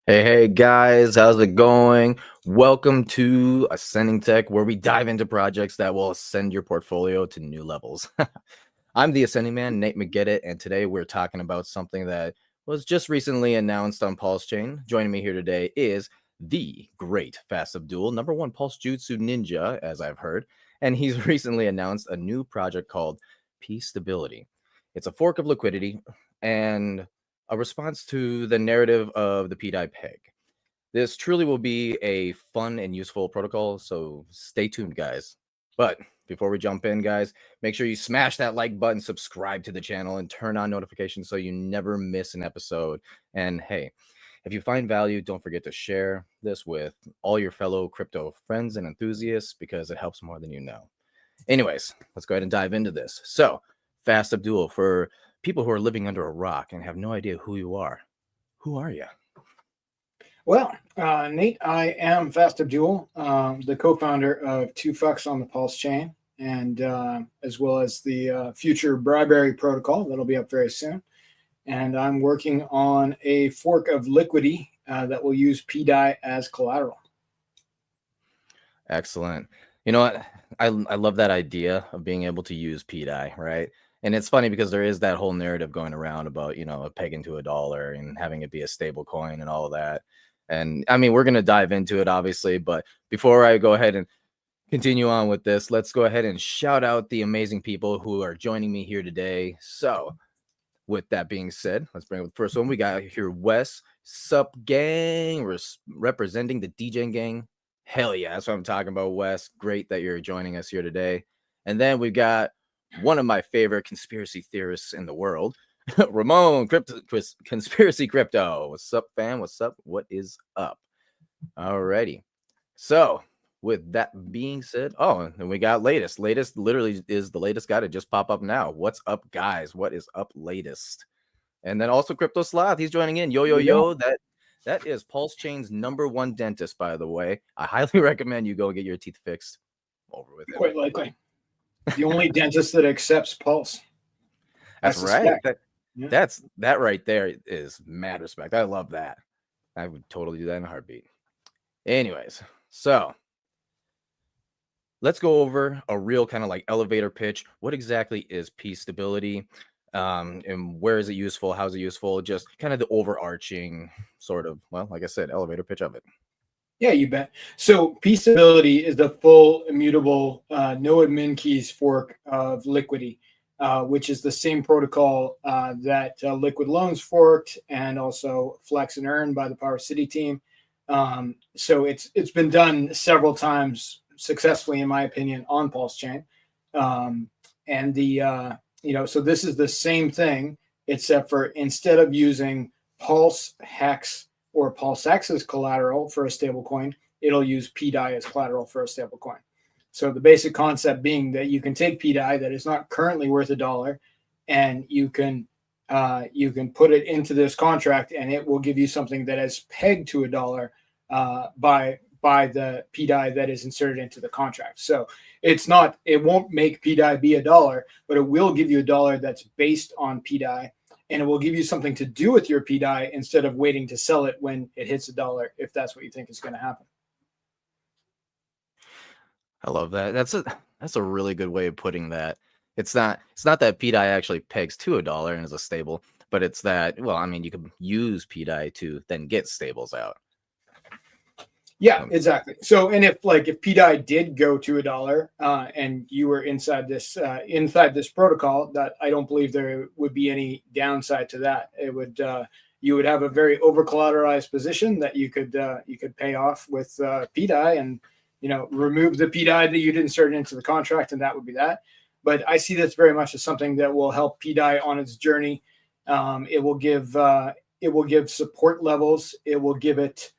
Hey guys, how's it going? Welcome to Ascending Tech, where we dive into projects that will ascend your portfolio to new levels. I'm the Ascending Man, Nate McGettit, and today we're talking about something that was just recently announced on Pulse Chain. Joining me here today is the great Fast Abdul, number one Pulse Jutsu Ninja, as I've heard, and he's recently announced a new project called Peace Stability. It's a fork of liquidity and a response to the narrative of the pDAI peg. This truly will be a fun and useful protocol, so stay tuned, guys. But before we jump in, guys, make sure you smash that like button, subscribe to the channel, and turn on notifications so you never miss an episode. And hey, if you find value, don't forget to share this with all your fellow crypto friends and enthusiasts because it helps more than you know. Anyways, let's go ahead and dive into this. So, Fast Abdul, for people who are living under a rock and have no idea who you are, who are you? Well, Nate, I am Fast Abdul, the co-founder of Two Fucks on the Pulse chain, and as well as the future Bribery protocol that'll be up very soon. And I'm working on a fork of Liquidity that will use pDAI as collateral. Excellent. You know what? I love that idea of being able to use pDAI, right? And it's funny because there is that whole narrative going around about, a peg into a dollar and having it be a stable coin and all of that. And I mean, we're going to dive into it, obviously. But before I go ahead and continue on with this, let's go ahead and shout out the amazing people who are joining me here today. So, with that being said, let's bring up the first one. We got here Wes, Sup Gang, representing the DJing gang. Hell yeah, that's what I'm talking about, Wes. Great that you're joining us here today. And then we've got one of my favorite conspiracy theorists in the world, Ramon, Conspiracy Crypto. What's up, fam? What's up? What is up? Alrighty. So, with that being said, and we got latest. Latest literally is the latest guy to just pop up now. What's up, guys? What is up latest? And then also Crypto Sloth, he's joining in. Yo. That is Pulse Chain's #1 dentist, by the way. I highly recommend you go get your teeth fixed. Over with it. Quite likely. The only dentist that accepts Pulse. That's right. That right there is mad respect. I love that. I would totally do that in a heartbeat. Anyways, so let's go over a real kind of like elevator pitch. What exactly is Peace Stability? And where is it useful? How's it useful? Just kind of the overarching sort of, well, like I said, elevator pitch of it. Yeah, you bet. So Peace Stability is the full immutable no admin keys fork of Liquidity, which is the same protocol that Liquid Loans forked and also Flex and Earn by the Power City team. So it's been done several times successfully, in my opinion, on Pulse Chain. And so this is the same thing, except for instead of using Pulse Hex or Pulse X as collateral for a stablecoin, it'll use pDAI as collateral for a stablecoin. So the basic concept being that you can take pDAI that is not currently worth $1, and you can put it into this contract, and it will give you something that is pegged to $1 by the pDAI that is inserted into the contract. So it won't make pDAI be $1, but it will give you $1 that's based on pDAI, and it will give you something to do with your pDAI instead of waiting to sell it when it hits $1, if that's what you think is going to happen. I love that. That's a really good way of putting that. It's not that pDAI actually pegs to $1 and is a stable, but it's that, well, I mean, you can use pDAI to then get stables out. Yeah, exactly. So, and if pDAI did go to $1 and you were inside this protocol, that I don't believe there would be any downside to that. It would you would have a very over collateralized position that you could pay off with pDAI and remove the pDAI that you'd insert into the contract, and that would be that. But I see this very much as something that will help pDAI on its journey. It will give support levels. It will give it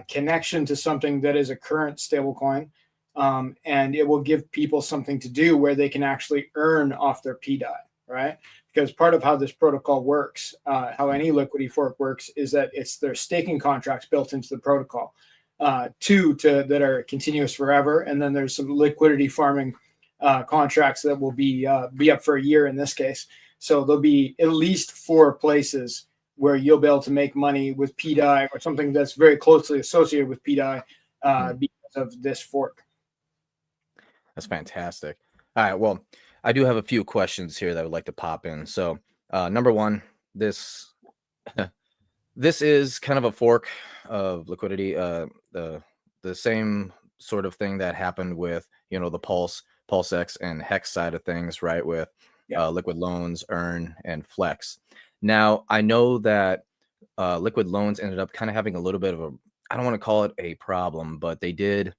connection to something that is a current stablecoin, and it will give people something to do where they can actually earn off their pDAI, right? Because part of how this protocol works, how any liquidity fork works, is that it's their staking contracts built into the protocol, that are continuous forever, and then there's some liquidity farming contracts that will be up for a year in this case. So there'll be at least 4 places where you'll be able to make money with pDAI or something that's very closely associated with pDAI because of this fork. That's fantastic. All right. Well, I do have a few questions here that I would like to pop in. So, number one, this this is kind of a fork of liquidity. The same sort of thing that happened with the PulseX, and Hex side of things, right? With Liquid Loans, Earn, and Flex. Now, I know that Liquid Loans ended up kind of having a little bit of a, I don't want to call it a problem, but they did.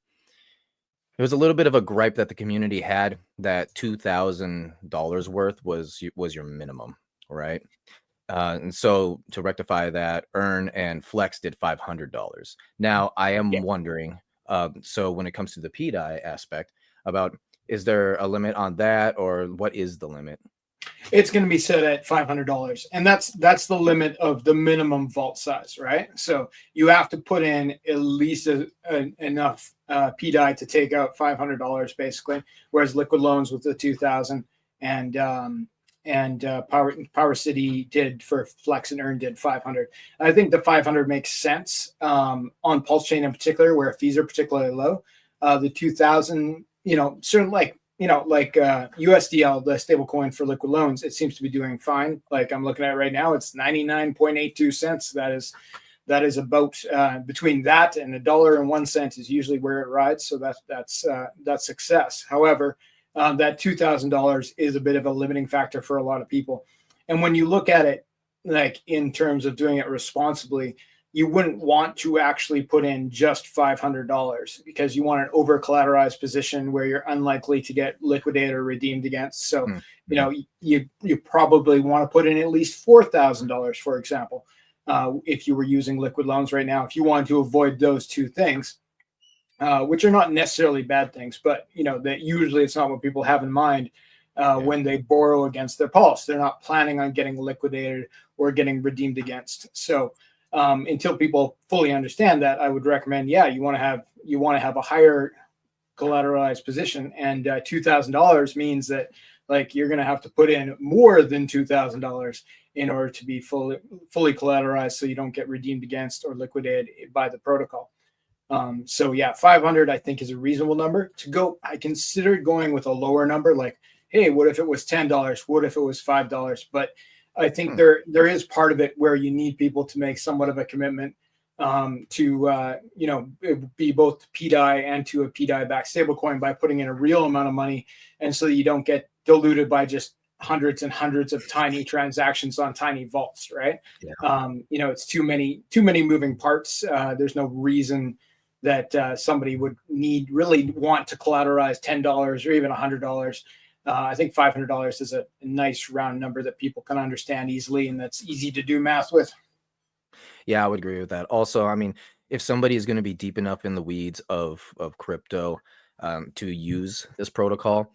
It was a little bit of a gripe that the community had, that $2,000 worth was your minimum, right? And so to rectify that, Earn and Flex did $500. Now, I am wondering, so when it comes to the pDAI aspect, about, is there a limit on that, or what is the limit? It's going to be set at $500, and that's the limit of the minimum vault size, right? So you have to put in at least enough pDAI to take out $500 basically, whereas Liquid Loans with the 2,000 and Power City did for Flex and Earn did 500. I think the 500 makes sense on Pulse Chain in particular, where fees are particularly low. The 2,000, certainly like USDL, the stable coin for Liquid Loans, it seems to be doing fine. Like I'm looking at it right now, it's 99.82 cents. That is about between that and $1.01 is usually where it rides. So that's success. However, that $2,000 is a bit of a limiting factor for a lot of people. And when you look at it, like in terms of doing it responsibly, you wouldn't want to actually put in just $500 because you want an over collateralized position where you're unlikely to get liquidated or redeemed against. So, you probably want to put in at least $4,000, for example, if you were using Liquid Loans right now, if you want to avoid those two things, which are not necessarily bad things, but that usually it's not what people have in mind when they borrow against their pulse. They're not planning on getting liquidated or getting redeemed against. So, until people fully understand that, I would recommend, you want to have a higher collateralized position, and $2,000 means that like you're going to have to put in more than $2,000 in order to be fully collateralized, so you don't get redeemed against or liquidated by the protocol. 500 I think is a reasonable number to go. I considered going with a lower number, like, hey, what if it was $10? What if it was $5? But I think there is part of it where you need people to make somewhat of a commitment to be both pDAI and to a pDAI backed stablecoin by putting in a real amount of money, and so that you don't get diluted by just hundreds and hundreds of tiny transactions on tiny vaults, right? It's too many moving parts. There's no reason that somebody would really want to collateralize $10 or even $100. I think $500 is a nice round number that people can understand easily, and that's easy to do math with. Yeah, I would agree with that. Also, I mean, if somebody is going to be deep enough in the weeds of crypto to use this protocol,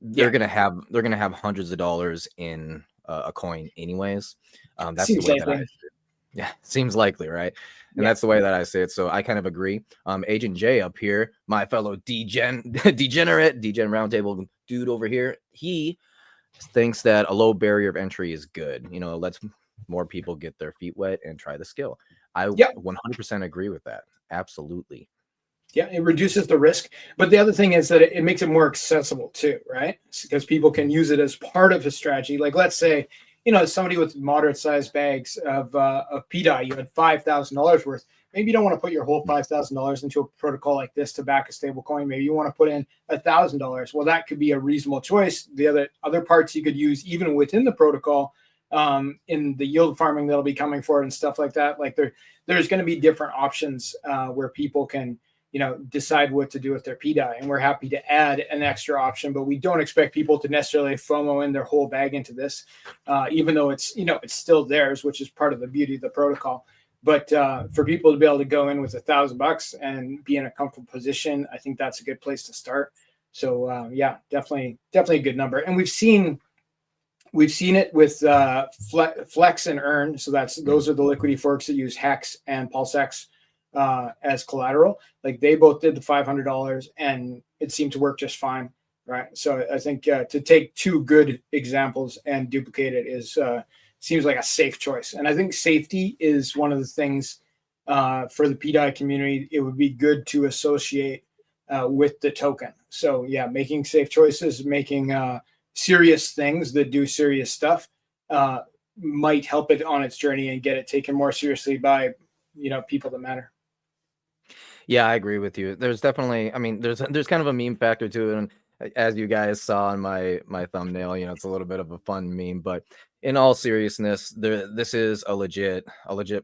they're gonna have hundreds of dollars in a coin, anyways. That's the way that seems likely, right? And that's the way that I say it. So I kind of agree. Agent J up here, my fellow degenerate roundtable dude over here, he thinks that a low barrier of entry is good. Lets more people get their feet wet and try the skill. I 100% agree with that. Absolutely. Yeah, it reduces the risk. But the other thing is that it makes it more accessible too, right? Because people can use it as part of a strategy. Like, let's say, somebody with moderate sized bags of pDAI, you had $5,000 worth. Maybe you don't want to put your whole $5,000 into a protocol like this to back a stable coin. Maybe you want to put in $1,000. Well, that could be a reasonable choice. The other parts you could use even within the protocol, in the yield farming that'll be coming forward and stuff like that. Like there's going to be different options where people can decide what to do with their pDAI, and we're happy to add an extra option, but we don't expect people to necessarily FOMO in their whole bag into this, even though it's still theirs, which is part of the beauty of the protocol. But for people to be able to go in with $1,000 and be in a comfortable position, I think that's a good place to start. So definitely a good number. And we've seen it with Flex and Earn. So those are the liquidity forks that use Hex and PulseX as collateral. Like, they both did the $500 and it seemed to work just fine, right? So I think to take two good examples and duplicate it seems like a safe choice. And I think safety is one of the things for the pDAI community. It would be good to associate with the token. So yeah, making safe choices, making serious things that do serious stuff might help it on its journey and get it taken more seriously by people that matter. Yeah, I agree with you. There's definitely, I mean, there's kind of a meme factor to it, and as you guys saw in my thumbnail, it's a little bit of a fun meme. But in all seriousness, this is a legit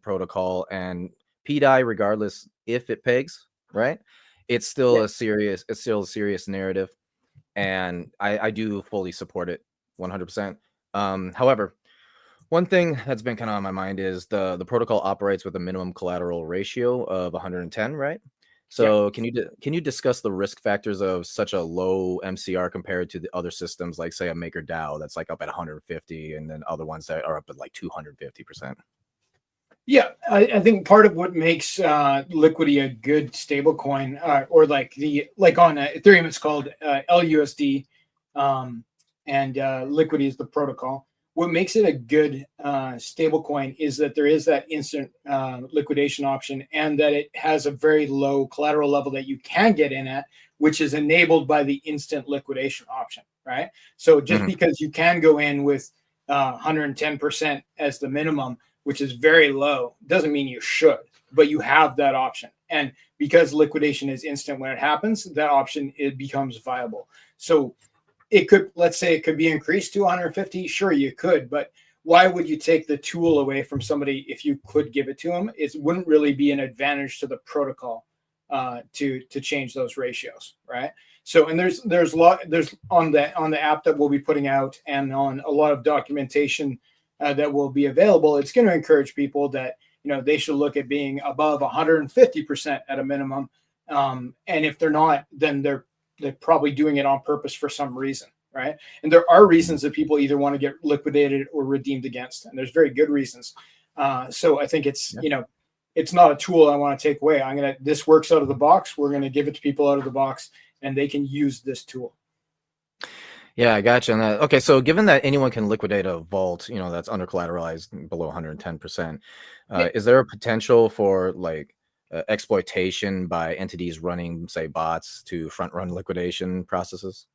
protocol, and pDAI, regardless if it pegs, right, Yeah. it's still a serious narrative, and I do fully support it 100%. However, one thing that's been kind of on my mind is the protocol operates with a minimum collateral ratio of 110, right? Yeah. So can you discuss the risk factors of such a low MCR compared to the other systems, like say a MakerDAO that's like up at 150, and then other ones that are up at like 250%? Yeah, I think part of what makes Liquidity a good stable coin, or like on Ethereum, it's called LUSD, and Liquidity is the protocol. What makes it a good stable coin is that there is that instant liquidation option, and that it has a very low collateral level that you can get in at, which is enabled by the instant liquidation option, right? So just Mhm. because you can go in with 110% as the minimum, which is very low, doesn't mean you should, but you have that option. And because liquidation is instant when it happens, that option, it becomes viable. So it could, let's say it could be increased to 150. Sure, you could, but why would you take the tool away from somebody if you could give it to them? It wouldn't really be an advantage to the protocol to change those ratios, right? So, and there's on the app that we'll be putting out, and on a lot of documentation that will be available. It's going to encourage people that they should look at being above 150% at a minimum, and if they're not, then they're probably doing it on purpose for some reason, right? And there are reasons that people either want to get liquidated or redeemed against, and there's very good reasons. So I think it's not a tool I want to take away. This works out of the box. We're gonna give it to people out of the box, and they can use this tool. Yeah, I gotcha on that. Okay, so given that anyone can liquidate a vault, that's under collateralized below 110%, Yeah. is there a potential for like exploitation by entities running, say, bots to front run liquidation processes?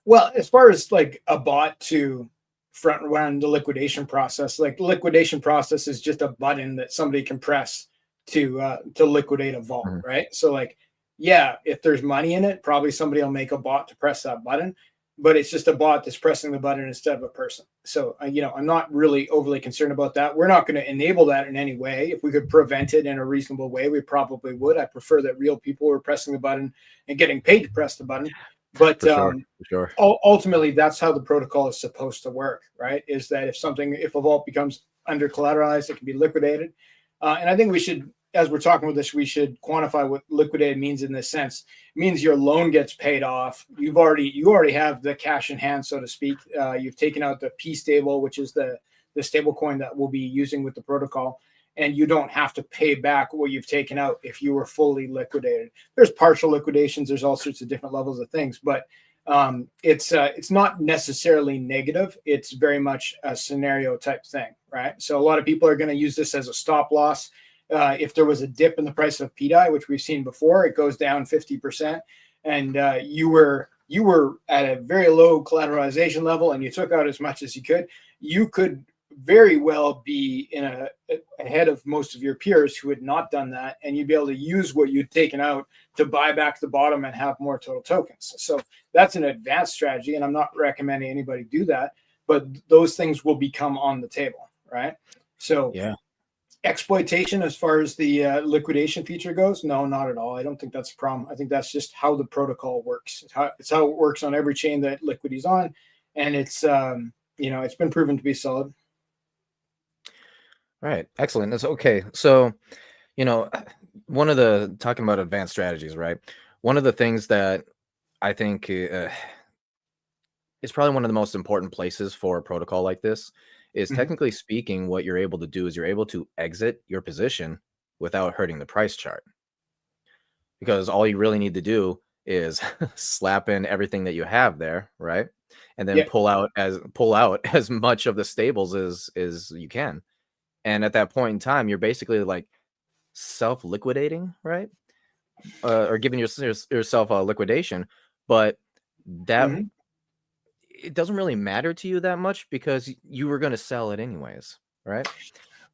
Well, as far as like a bot to front run the liquidation process, like the liquidation process is just a button that somebody can press to liquidate a vault, Mhm. right? So like, yeah, if there's money in it, probably somebody will make a bot to press that button, but it's just a bot that's pressing the button instead of a person. So I'm not really overly concerned about that. We're not going to enable that in any way. If we could prevent it in a reasonable way, we probably would. I prefer that real people were pressing the button and getting paid to press the button. But For sure, for sure. ultimately, that's how the protocol is supposed to work, right? Is that if a vault becomes under collateralized, it can be liquidated. And I think we should, as we're talking about this, we should quantify what liquidated means in this sense. It means your loan gets paid off. You already have the cash in hand, so to speak. You've taken out the P stable, which is the stable coin that we'll be using with the protocol, and you don't have to pay back what you've taken out if you were fully liquidated. There's partial liquidations. There's all sorts of different levels of things, but it's not necessarily negative. It's very much a scenario type thing, right? So a lot of people are going to use this as a stop loss. If there was a dip in the price of pDAI, which we've seen before, it goes down 50%, and you were at a very low collateralization level, and you took out as much as you could very well be ahead of most of your peers who had not done that, and you'd be able to use what you'd taken out to buy back the bottom and have more total tokens. So that's an advanced strategy, and I'm not recommending anybody do that, but those things will become on the table, right? So Yeah. exploitation as far as the liquidation feature goes, no, not at all. I don't think that's a problem. I think that's just how the protocol works. It's how it works on every chain that Liquidity's on, and it's been proven to be solid. Right. Excellent. That's okay. So, you know, one of the talking about advanced strategies, right? One of the things that I think is probably one of the most important places for a protocol like this is, Mhm. technically speaking, what you're able to do is you're able to exit your position without hurting the price chart, because all you really need to do is slap in everything that you have there, right? And then Yeah. pull out as much of the stables as you can. And at that point in time, you're basically like self-liquidating, right? Or giving yourself a liquidation, but that Mhm. it doesn't really matter to you that much because you were going to sell it anyways, right?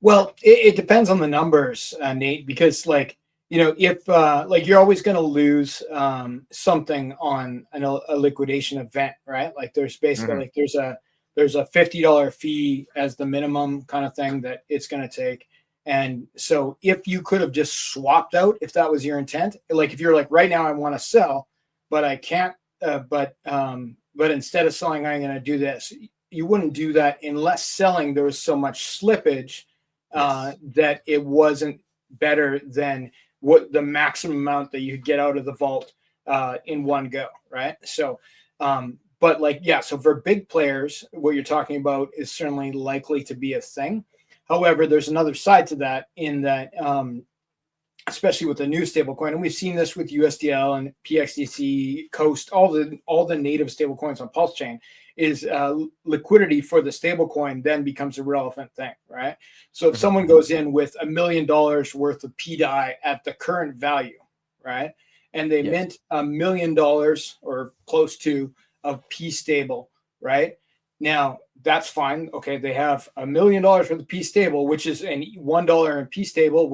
Well, it depends on the numbers, Nate, because like, if like you're always going to lose something on a liquidation event, right? Like there's basically Hmm. like there's a $50 fee as the minimum kind of thing that it's going to take. And so if you could have just swapped out, if that was your intent, like if you're like right now I want to sell, but I can't, but instead of selling, I'm going to do this. You wouldn't do that unless selling there was so much slippage Yes. that it wasn't better than what the maximum amount that you could get out of the vault in one go, right? So, but like, yeah, so for big players, what you're talking about is certainly likely to be a thing. However, there's another side to that in that, especially with the new stablecoin, and we've seen this with USDL and PXDC, Coast, all the native stablecoins on Pulse Chain, is liquidity for the stablecoin then becomes a relevant thing, right? So if Hmm. someone goes in with $1 million worth of pDAI at the current value, right, and they Yes. mint $1 million or close to of P stable, right? Now that's fine. Okay, they have $1 million for the P stable, which is an $1 in P stable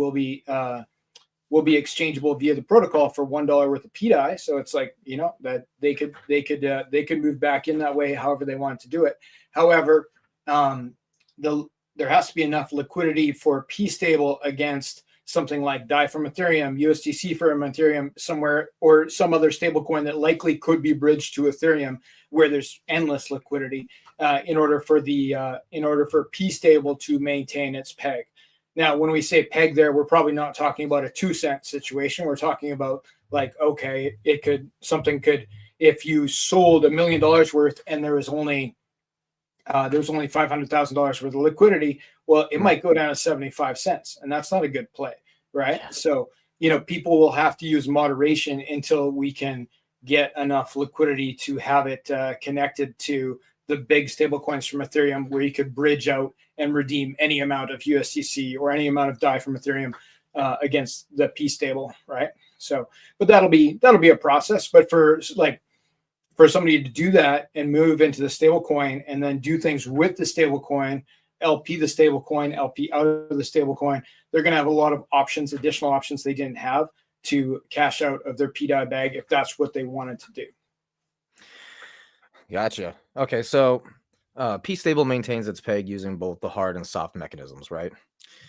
will be exchangeable via the protocol for $1 worth of pDAI. So it's like that they could move back in that way, however they want to do it. However, the there has to be enough liquidity for P stable against something like DAI from Ethereum, USDC from Ethereum, somewhere or some other stable coin that likely could be bridged to Ethereum, where there's endless liquidity in order for P stable to maintain its peg. Now, when we say peg there, we're probably not talking about a 2 cent situation. We're talking about like, okay, if you sold $1 million worth and there was only $500,000 worth of liquidity, well, it Right. might go down to 75 cents, and that's not a good play, right? Yeah. So, people will have to use moderation until we can get enough liquidity to have it connected to the big stablecoins from Ethereum, where you could bridge out and redeem any amount of USDC or any amount of DAI from Ethereum against the P stable, right? So, but that'll be a process. But for somebody to do that and move into the stable coin and then do things with the stable coin, LP the stable coin, LP out of the stable coin, they're going to have a lot of options, additional options they didn't have to cash out of their pDAI bag if that's what they wanted to do. Gotcha. Okay, so P stable maintains its peg using both the hard and soft mechanisms, right?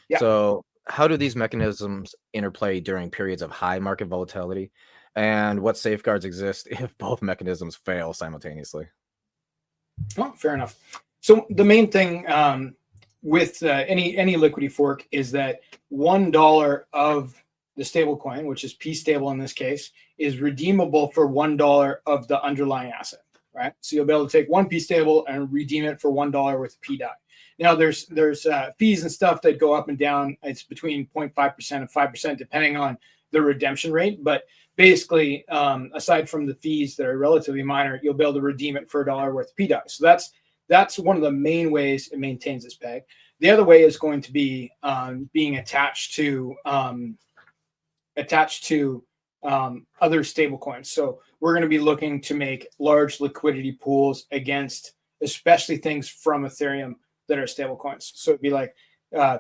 Yeah. So how do these mechanisms interplay during periods of high market volatility? And what safeguards exist if both mechanisms fail simultaneously? Well, fair enough. So the main thing with any liquidity fork is that $1 of the stable coin, which is P stable in this case, is redeemable for $1 of the underlying asset. Right. So you'll be able to take one P stable and redeem it for $1 with pDAI. Now there's fees and stuff that go up and down. It's between 0.5% and 5% depending on the redemption rate. But basically, aside from the fees that are relatively minor, you'll be able to redeem it for $1 worth of pDAI. So that's one of the main ways it maintains its peg. The other way is going to be being attached to other stable coins. So we're going to be looking to make large liquidity pools against especially things from Ethereum that are stable coins. So it'd be like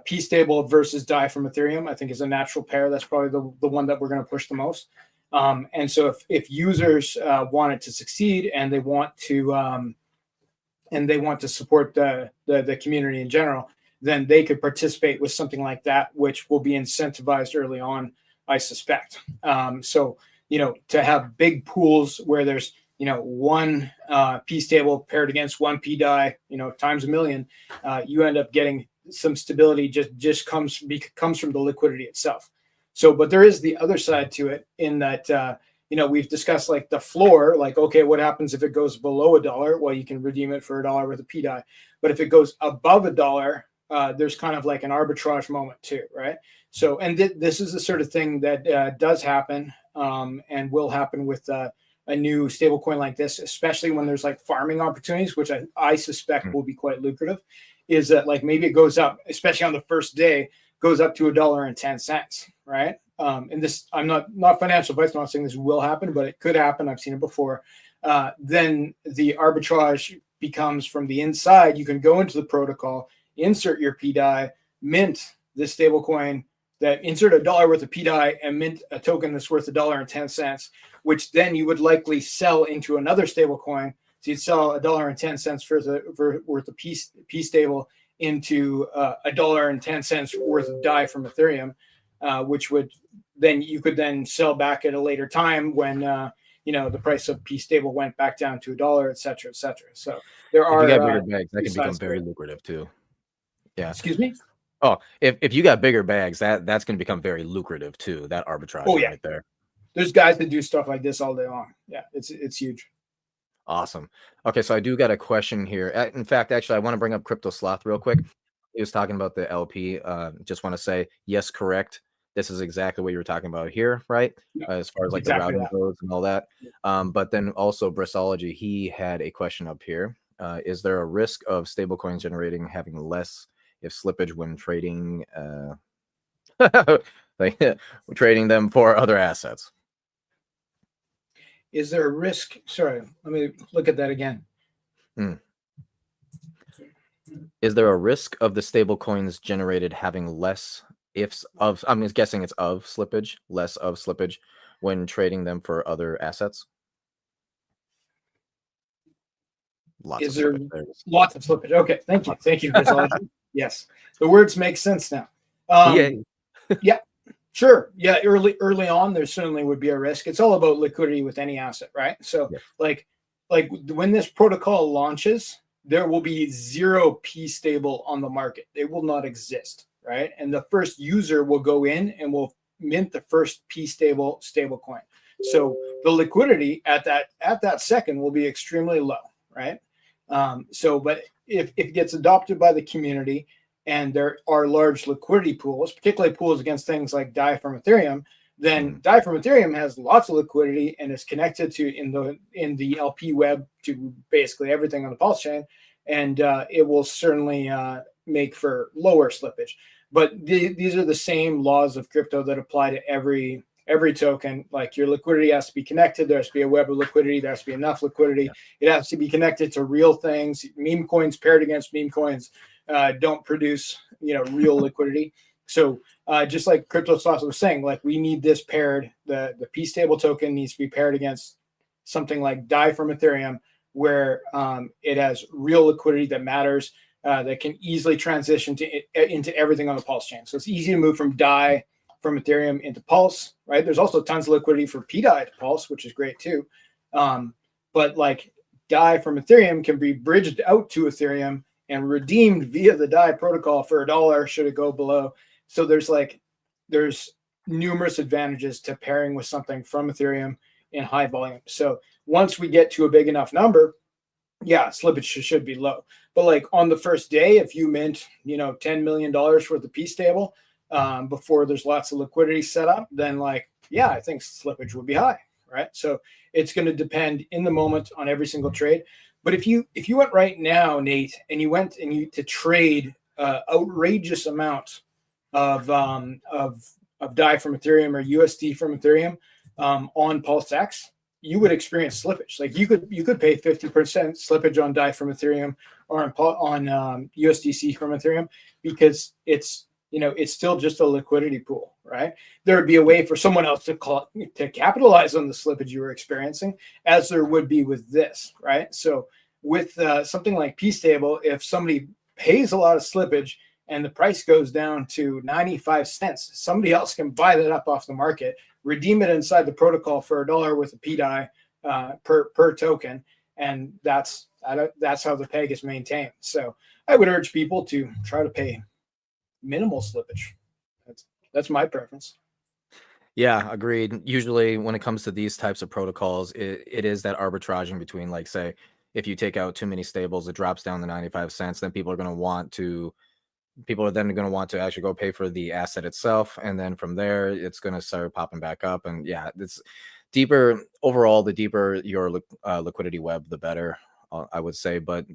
P stable versus DAI from Ethereum, I think is a natural pair. That's probably the one that we're going to push the most. And so if users want it to succeed and they want to support the community in general, then they could participate with something like that, which will be incentivized early on, I suspect. So to have big pools where there's one P stable paired against one pDAI, times a million, you end up getting some stability. Just comes from the liquidity itself. So, but there is the other side to it in that we've discussed like the floor, like, okay, what happens if it goes below $1? Well, you can redeem it for $1 worth of pDAI. But if it goes above $1, there's kind of like an arbitrage moment too, right? So, and this is the sort of thing that does happen and will happen with a new stablecoin like this, especially when there's like farming opportunities, which I suspect will be quite lucrative. Is that like maybe it goes up, especially on the first day, goes up to $1.10, right? And this, I'm not financial advice, I'm not saying this will happen, but it could happen. I've seen it before. Then the arbitrage becomes from the inside. You can go into the protocol, insert your pDAI, mint this stable coin, that insert $1 worth of pDAI and mint a token that's worth $1.10, which then you would likely sell into another stable coin. So you'd sell $1.10 worth of P stable into $1.10 worth of DAI from Ethereum, which would then you could then sell back at a later time when the price of P stable went back down to $1, et cetera, et cetera. So there If are you got bigger bags, that can become very lucrative too. Yeah. Excuse me? Oh, if you got bigger bags, that's going to become very lucrative too. That arbitrage right there. There's guys that do stuff like this all day long. Yeah, it's huge. Awesome. Okay, so I do got a question here. In fact, actually, I want to bring up Crypto Sloth real quick. He was talking about the LP. Just want to say, yes, correct. This is exactly what you were talking about here, right? As far as like exactly the routing goes and all that. But then also Bristology, he had a question up here. Is there a risk of stablecoins having less if slippage when trading trading them for other assets? Is there a risk? Sorry, let me look at that again. Is there a risk of the stable coins generated having less I'm guessing it's less of slippage when trading them for other assets? Lots of slippage. Okay, thank you. Thank you, Yes, the words make sense now. Yeah, sure. Yeah, early on, there certainly would be a risk. It's all about liquidity with any asset, right? So, like when this protocol launches, there will be zero P stable on the market. They will not exist, right? And the first user will go in and will mint the first P stable coin. So the liquidity at that second will be extremely low, right? But if it gets adopted by the community and there are large liquidity pools, particularly pools against things like DAI from Ethereum, then DAI from Ethereum has lots of liquidity and is connected to in the LP web to basically everything on the Pulse chain, and it will certainly make for lower slippage. But these are the same laws of crypto that apply to every token. Like your liquidity has to be connected. There has to be a web of liquidity. There has to be enough liquidity. It has to be connected to real things. Meme coins paired against meme coins don't produce real liquidity. So just like Crypto Sloth was saying, like we need this paired. The P stable token needs to be paired against something like DAI from Ethereum, where it has real liquidity that matters, that can easily transition into everything on the Pulse chain. So it's easy to move from DAI from Ethereum into Pulse, right? There's also tons of liquidity for pDAI to Pulse, which is great too. But like DAI from Ethereum can be bridged out to Ethereum and redeemed via the DAI protocol for $1 should it go below. So there's numerous advantages to pairing with something from Ethereum in high volume. So once we get to a big enough number, yeah, slippage should be low. But like on the first day, if you mint, $10 million worth of P stable before there's lots of liquidity set up, then I think slippage would be high, right? So it's going to depend in the moment on every single trade. But if you went right now, Nate, and you went and to trade outrageous amounts of DAI from Ethereum or USD from Ethereum on PulseX, you would experience slippage. Like you could pay 50% slippage on DAI from Ethereum or on USDC from Ethereum because it's still just a liquidity pool, right? There would be a way for someone else to capitalize on the slippage you were experiencing, as there would be with this, right? So with something like P stable, if somebody pays a lot of slippage and the price goes down to 95 cents, somebody else can buy that up off the market, redeem it inside the protocol for $1 worth of pDAI per token, and that's how the peg is maintained. So I would urge people to try to pay minimal slippage. That's my preference. Yeah, agreed. Usually when it comes to these types of protocols, it is that arbitraging between, like, say, if you take out too many stables, it drops down to 95 cents, then people are going to want to people are then going to want to actually go pay for the asset itself, and then from there it's going to start popping back up. And yeah, it's deeper overall. The deeper your liquidity web, the better, I would say. But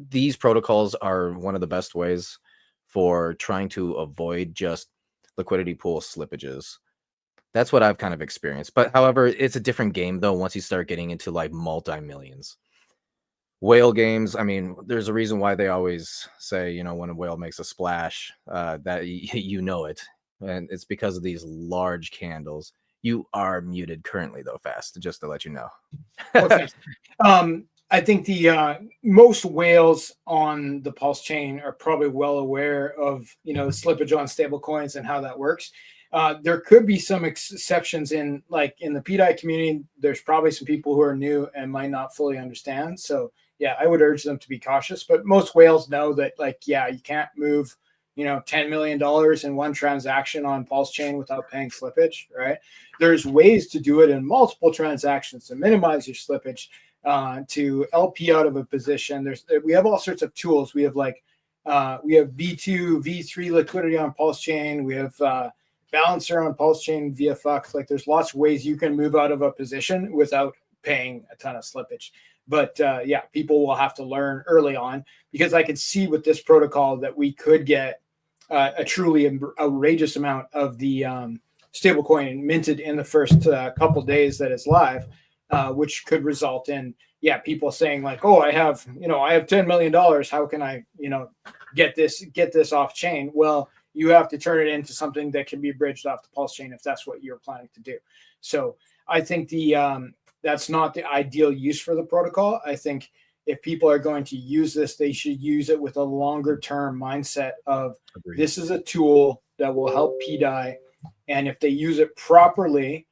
these protocols are one of the best ways for trying to avoid just liquidity pool slippages. That's what I've kind of experienced. But however, it's a different game though once you start getting into like multi-millions. Whale games, I mean, there's a reason why they always say, you know, when a whale makes a splash, that you know it. And it's because of these large candles. You are muted currently though, Fast, just to let you know. Okay. I think the most whales on the Pulse chain are probably well aware of, you know, slippage on stable coins and how that works. There could be some exceptions in the pDAI community. There's probably some people who are new and might not fully understand. So yeah, I would urge them to be cautious. But most whales know that, like, yeah, you can't move, you know, $10 million in one transaction on Pulse chain without paying slippage, right? There's ways to do it in multiple transactions to minimize your slippage, to LP out of a position. We have all sorts of tools. We have we have V2, V3 liquidity on Pulse chain. We have balancer on Pulse chain via Fux. Like, there's lots of ways you can move out of a position without paying a ton of slippage. But yeah, people will have to learn early on, because I could see with this protocol that we could get a truly outrageous amount of the stablecoin minted in the first couple days that it's live, which could result in, yeah, people saying like, oh, I have $10 million. How can I, get this off chain? Well, you have to turn it into something that can be bridged off the Pulse chain if that's what you're planning to do. So I think that's not the ideal use for the protocol. I think if people are going to use this, they should use it with a longer term mindset of, Agreed. this is a tool that will help pDAI. And if they use it properly,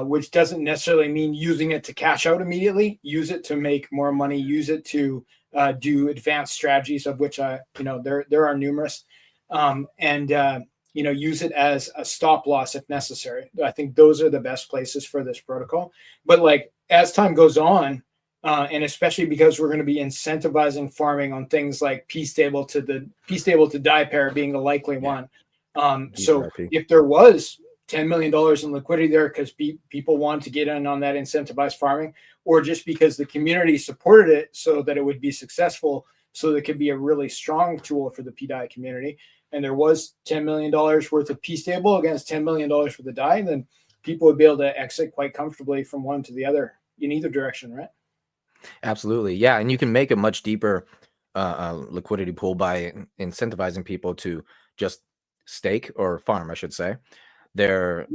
which doesn't necessarily mean using it to cash out immediately, use it to make more money, use it to do advanced strategies, of which there are numerous, use it as a stop loss if necessary. I think those are the best places for this protocol. But like, as time goes on, and especially because we're going to be incentivizing farming on things like P stable to DAI pair being the likely one. So if there was $10 million in liquidity there because people want to get in on that incentivized farming, or just because the community supported it so that it would be successful, so that it could be a really strong tool for the pDAI community, and there was $10 million worth of P stable against $10 million for the DAI, then people would be able to exit quite comfortably from one to the other in either direction, right? Absolutely. Yeah. And you can make a much deeper liquidity pool by incentivizing people to just stake or farm, I should say, their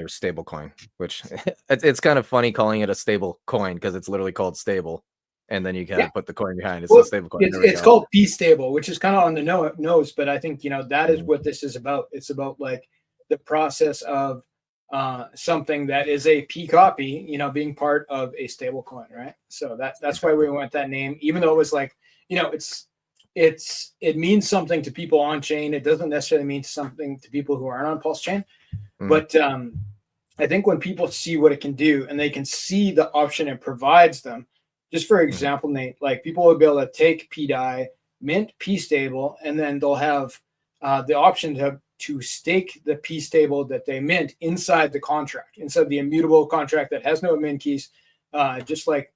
stable coin, which it's kind of funny calling it a stable coin because it's literally called stable. And then you kind of put the coin behind it. It's a stable coin. It's called P stable, which is kind of on the nose, but I think, that is what this is about. It's about like the process of something that is a P copy, being part of a stable coin, right? So that's why we went that name, even though it was like, it means something to people on chain. It doesn't necessarily mean something to people who aren't on Pulse chain. But I think when people see what it can do and they can see the option it provides them, just for example, Nate, like, people will be able to take pDAI, mint P stable, and then they'll have the option to stake the P stable that they mint inside the contract, inside the immutable contract that has no admin keys, just like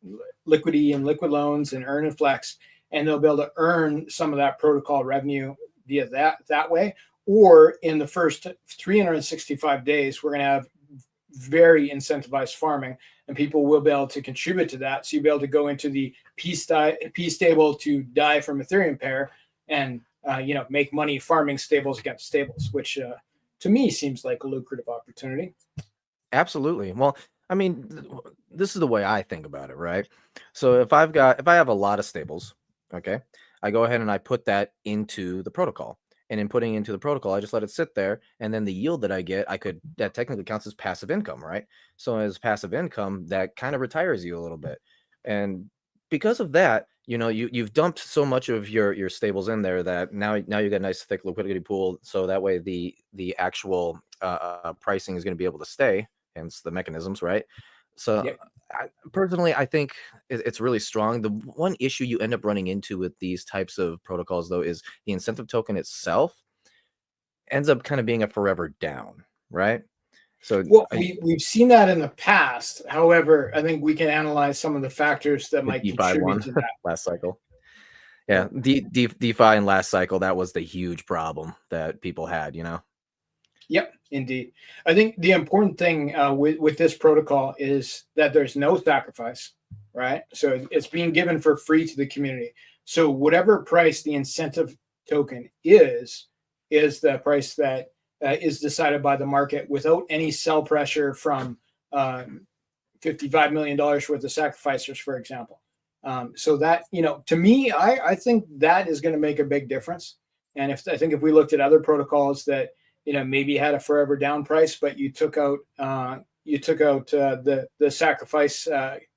Liquidity and Liquid Loans and Earn and Flex. And they'll be able to earn some of that protocol revenue via that way. Or in the first 365 days, we're going to have very incentivized farming, and people will be able to contribute to that. So you'll be able to go into the P stable to DAI from Ethereum pair and make money farming stables against stables, which to me seems like a lucrative opportunity. Absolutely. Well, I mean, this is the way I think about it, right? So if I have a lot of stables, okay, I go ahead and I put that into the protocol. And in putting into the protocol, I just let it sit there, and then the yield that I get, that technically counts as passive income, right? So as passive income, that kind of retires you a little bit, and because of that, you've dumped so much of your stables in there that now you got a nice thick liquidity pool. So that way, the actual pricing is going to be able to stay, hence the mechanisms, right? So Yep. personally, I think it's really strong. The one issue you end up running into with these types of protocols, though, is the incentive token itself ends up kind of being a forever down, right? So Well, we've seen that in the past. However, I think we can analyze some of the factors that the might DeFi contribute one to that. last cycle. Yeah, Yep. DeFi and last cycle, that was the huge problem that people had, you know? Yep, indeed. I think the important thing with this protocol is that there's no sacrifice, right? So it's being given for free to the community. So whatever price the incentive token is the price that is decided by the market without any sell pressure from $55 million worth of sacrificers, for example. So that, to me, I think that is going to make a big difference. And if I think if we looked at other protocols that maybe had a forever down price, but you took out the sacrifice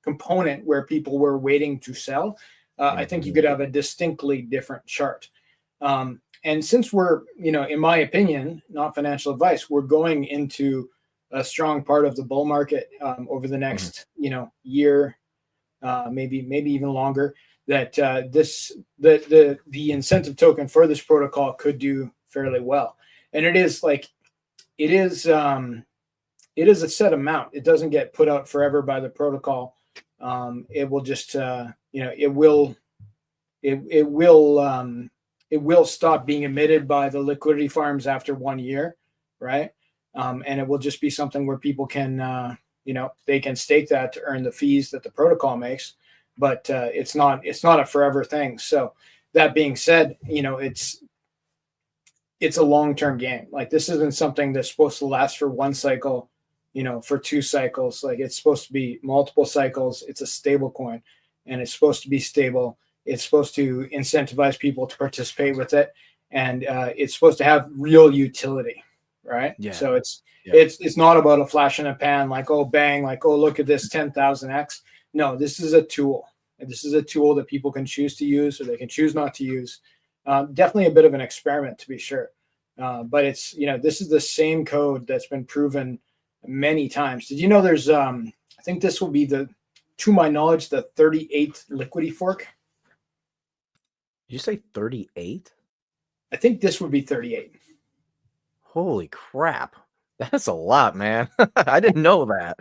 component where people were waiting to sell, I think you could have a distinctly different chart. And since we're, in my opinion, not financial advice, we're going into a strong part of the bull market over the next, year, maybe even longer. That the incentive token for this protocol could do fairly well, and it is a set amount. It doesn't get put out forever by the protocol. It will just it will stop being emitted by the liquidity farms after 1 year, right? And it will just be something where people can they can stake that to earn the fees that the protocol makes, but it's not a forever thing. So that being said, it's a long-term game. Like, this isn't something that's supposed to last for one cycle, for 2 cycles. Like, it's supposed to be multiple cycles. It's a stable coin, and it's supposed to be stable. It's supposed to incentivize people to participate with it, and it's supposed to have real utility, right? Yeah. So it's Yeah. it's not about a flash in a pan, like, oh bang, like, oh look at this 10,000x. No, this is a tool. And this is a tool that people can choose to use, or they can choose not to use. Definitely a bit of an experiment, to be sure. But it's this is the same code that's been proven many times. Did you know there's I think this will be to my knowledge, the 38th liquidity fork. Did you say 38? I think this would be 38. Holy crap. That's a lot, man. I didn't know that.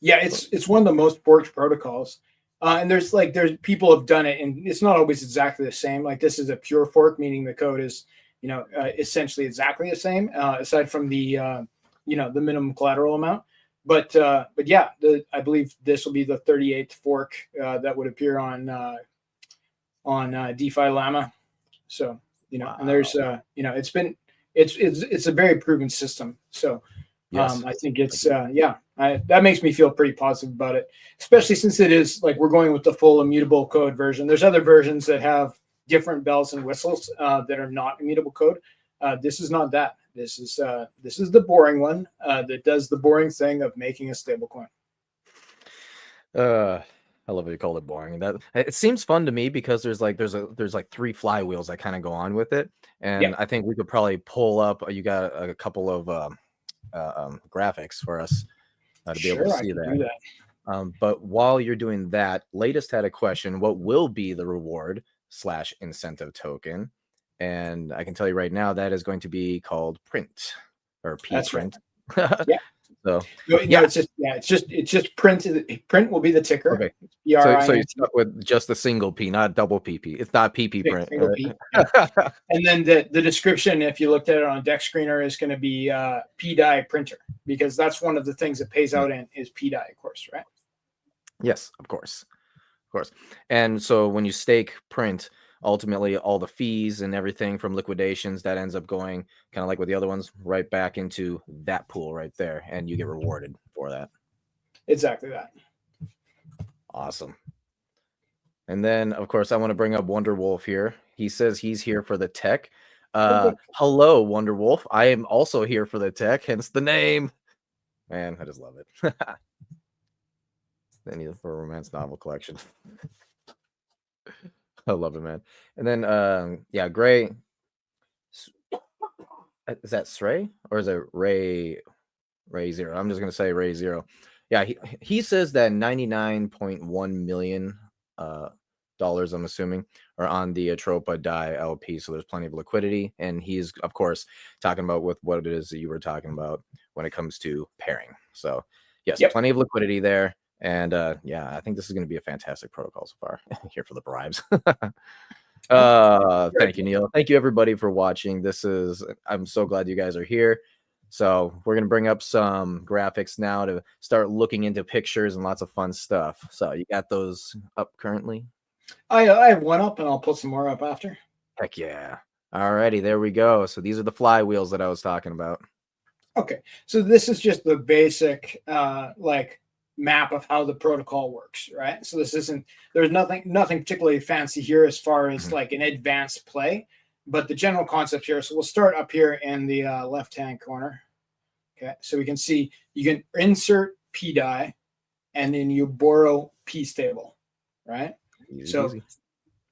Yeah, it's one of the most forked protocols. And there's people have done it, and it's not always exactly the same. Like, this is a pure fork, meaning the code is essentially exactly the same, aside from the the minimum collateral amount. But yeah, I believe this will be the 38th fork that would appear on DeFi Llama. So Wow. and there's it's a very proven system. So Yes. I think it's that makes me feel pretty positive about it, especially since it is like we're going with the full immutable code version. There's other versions that have different bells and whistles that are not immutable code. This is not that. This is the boring one that does the boring thing of making a stablecoin. I love how you call it boring. That it seems fun to me because there's like 3 flywheels that kind of go on with it, and Yeah. I think we could probably pull up. You got a couple of graphics for us to be able to Sure, I see can that. do that. But while you're doing that, Latest had a question: what will be the reward / incentive token? And I can tell you right now that is going to be called print or P That's right. print. Yeah. So No, yeah, it's just print. Print will be the ticker. okay. So you PRINT. stuck with just a single P, not double PP. It's not PP print, Single right? P. Yeah. And then the description, if you looked at it on a deck screener, is going to be pDAI printer, because that's one of the things that pays out in is pDAI, of course, right? Yes, of course. Of course. And so when you stake print, ultimately all the fees and everything from liquidations that ends up going kind of like with the other ones right back into that pool right there, and you get rewarded for that. Exactly that. Awesome. And then of course I want to bring up Wonder Wolf here. He says he's here for the tech. Hello, Wonder Wolf. I am also here for the tech, hence the name. Man, I just love it. Then for a romance novel collection. I love it, man. And then yeah, Gray. Is that Sray or is it Ray Zero? I'm just gonna say Ray Zero. Yeah, he says that 99.1 million dollars, I'm assuming, are on the Atropa DAI LP. So there's plenty of liquidity. And he's, of course, talking about with what it is that you were talking about when it comes to pairing. So, yes, Yep. plenty of liquidity there. And yeah, I think this is going to be a fantastic protocol so far. Here for the bribes. Thank you, Neil. Thank you, everybody, for watching. I'm so glad you guys are here. So we're going to bring up some graphics now to start looking into pictures and lots of fun stuff. So you got those up currently? I have one up, and I'll put some more up after. Heck yeah. Alrighty, there we go. So these are the flywheels that I was talking about. Okay, so this is just the basic like map of how the protocol works, right? So there's nothing particularly fancy here as far as like an advanced play, but the general concept here. So we'll start up here in the left-hand corner. Okay, so we can see you can insert pDAI, and then you borrow p-stable, right? Easy.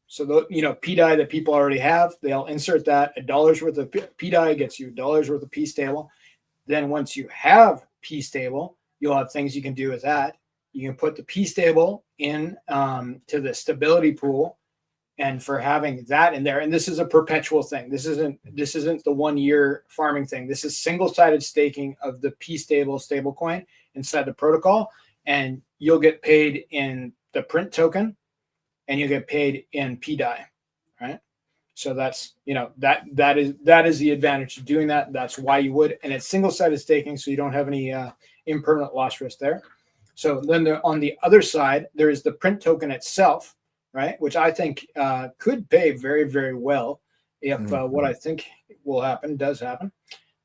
So the pDAI that people already have, they'll insert that. $1 worth of pDAI gets you $1 worth of p-stable. Then once you have p-stable, you'll have things you can do with that. You can put the p-stable in to the stability pool, and for having that in there, and this is a perpetual thing. This isn't the 1 year farming thing. This is single-sided staking of the p-stable stablecoin inside the protocol, and you'll get paid in the print token, and you get paid in pDAI, right? So that's that is the advantage of doing that. That's why you would, and it's single-sided staking, so you don't have any impermanent loss risk there. So then on the other side, there is the print token itself, right? Which I think could pay very, very well if what I think will happen does happen,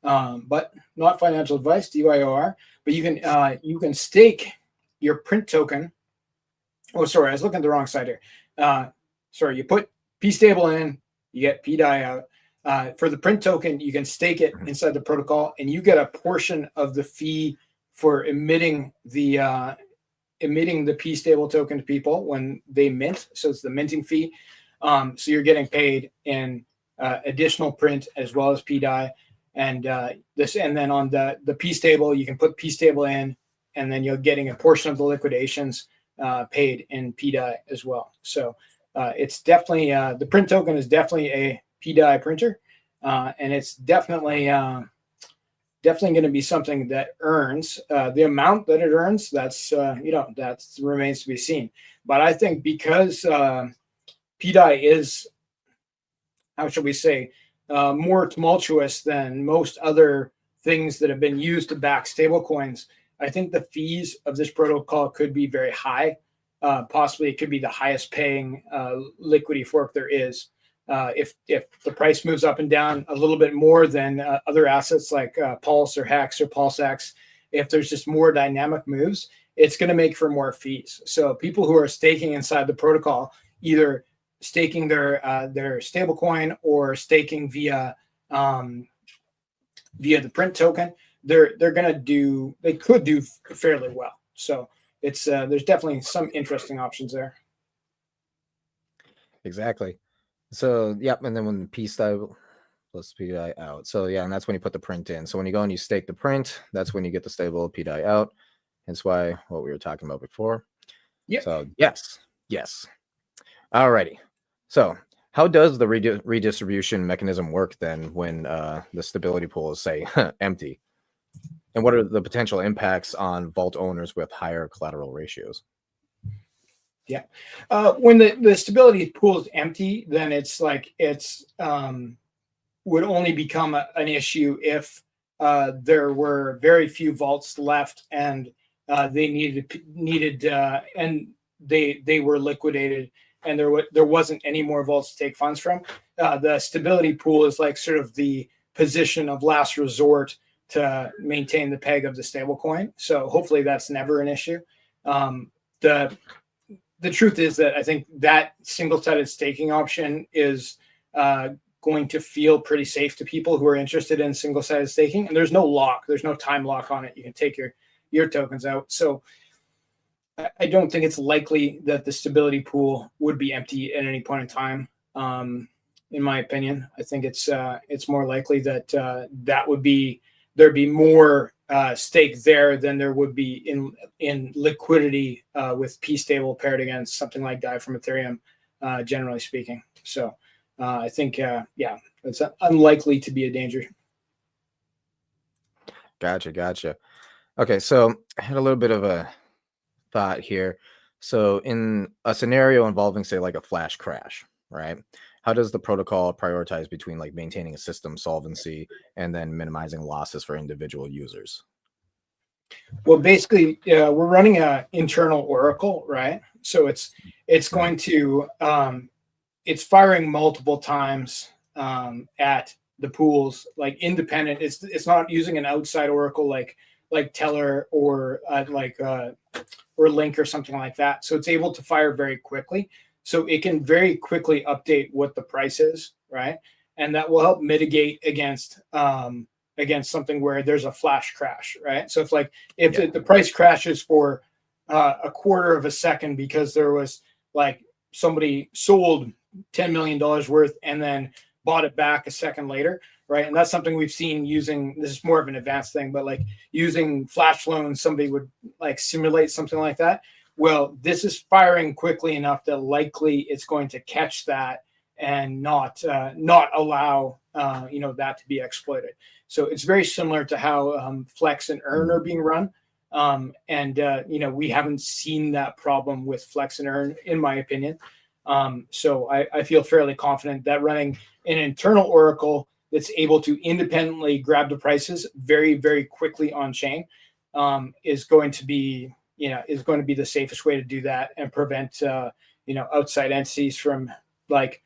but not financial advice, DYOR. But you can stake your print token. Oh, sorry, I was looking at the wrong side here. Sorry, you put p-stable in, you get pDAI out. For the print token, you can stake it inside the protocol, and you get a portion of the fee for emitting the p-stable token to people when they mint. So it's the minting fee. So you're getting paid in additional print as well as pDAI, and then on the p-stable, you can put p-stable in, and then you're getting a portion of the liquidations paid in pDAI as well. So it's definitely the print token is definitely a pDAI printer, and it's definitely going to be something that earns the amount that it earns. That remains to be seen. But I think because pDAI is, how shall we say, more tumultuous than most other things that have been used to back stablecoins, I think the fees of this protocol could be very high. Possibly it could be the highest paying liquidity fork there is. If the price moves up and down a little bit more than other assets like Pulse or Hex or PulseX, if there's just more dynamic moves, it's going to make for more fees. So people who are staking inside the protocol, either staking their stablecoin or staking via the print token, they could do fairly well. So it's there's definitely some interesting options there. Exactly. So yep, and then when p-stable plus pDAI out. So yeah, and that's when you put the print in. So when you go and you stake the print, that's when you get the stable pDAI out. Hence why what we were talking about before. Yeah. So yes. Alrighty. So how does the redistribution mechanism work then when the stability pool is, say, empty? And what are the potential impacts on vault owners with higher collateral ratios? Yeah. When the stability pool is empty, then it's would only become an issue if there were very few vaults left, and they needed and they were liquidated, and there wasn't any more vaults to take funds from. The stability pool is like sort of the position of last resort to maintain the peg of the stablecoin. So hopefully that's never an issue. The truth is that I think that single-sided staking option is going to feel pretty safe to people who are interested in single-sided staking. And there's no lock. There's no time lock on it. You can take your tokens out. So I don't think it's likely that the stability pool would be empty at any point in time. In my opinion, I think it's more likely that there'd be more stake there than there would be in liquidity with P stable paired against something like DAI from Ethereum, generally speaking. So I think yeah, it's unlikely to be a danger. Gotcha. Okay, so I had a little bit of a thought here. So in a scenario involving, say, like a flash crash, right? How does the protocol prioritize between like maintaining a system solvency and then minimizing losses for individual users? Well, basically, we're running an internal oracle, right? So it's Right. going to it's firing multiple times at the pools, like independent. It's not using an outside oracle like Teller or Link or something like that. So it's able to fire very quickly. So it can very quickly update what the price is, right? And that will help mitigate against something where there's a flash crash, right? So if Yeah. the price crashes for a quarter of a second because there was like somebody sold $10 million worth and then bought it back a second later, right? And that's something we've seen using. This is more of an advanced thing, but like using flash loans, somebody would like simulate something like that. Well, this is firing quickly enough that likely it's going to catch that and not allow that to be exploited. So it's very similar to how Flex and Earn are being run. We haven't seen that problem with Flex and Earn, in my opinion. So I feel fairly confident that running an internal oracle that's able to independently grab the prices very, very quickly on chain is going to be the safest way to do that and prevent outside entities from like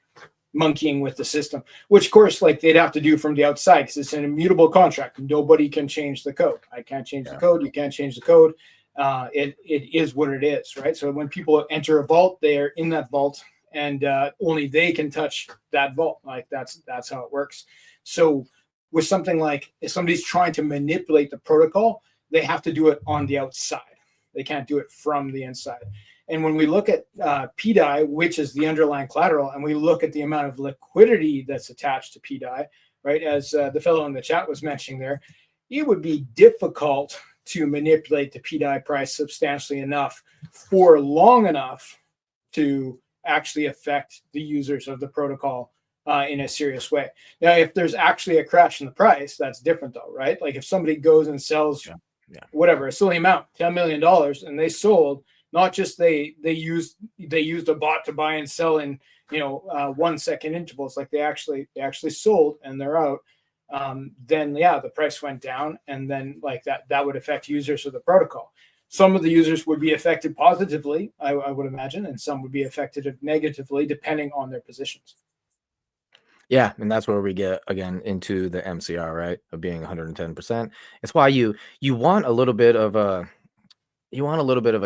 monkeying with the system, which of course like they'd have to do from the outside because it's an immutable contract. Nobody can change the code. I can't change the code. You can't change the code. It is what it is, right? So when people enter a vault, they are in that vault, and only they can touch that vault. Like that's how it works. So with something like if somebody's trying to manipulate the protocol, they have to do it on the outside. They can't do it from the inside. And when we look at pDAI, which is the underlying collateral, and we look at the amount of liquidity that's attached to pDAI, right, as the fellow in the chat was mentioning there, it would be difficult to manipulate the pDAI price substantially enough for long enough to actually affect the users of the protocol in a serious way. Now, if there's actually a crash in the price, that's different though, right? Like if somebody goes and sells whatever, a silly amount, $10 million, and they sold, not just they used a bot to buy and sell in 1 second intervals, like they actually sold and they're out. Then the price went down, and then like that would affect users of the protocol. Some of the users would be affected positively, I would imagine, and some would be affected negatively depending on their positions. Yeah, and that's where we get again into the MCR, right? Of being 110%. It's why you want a little bit of a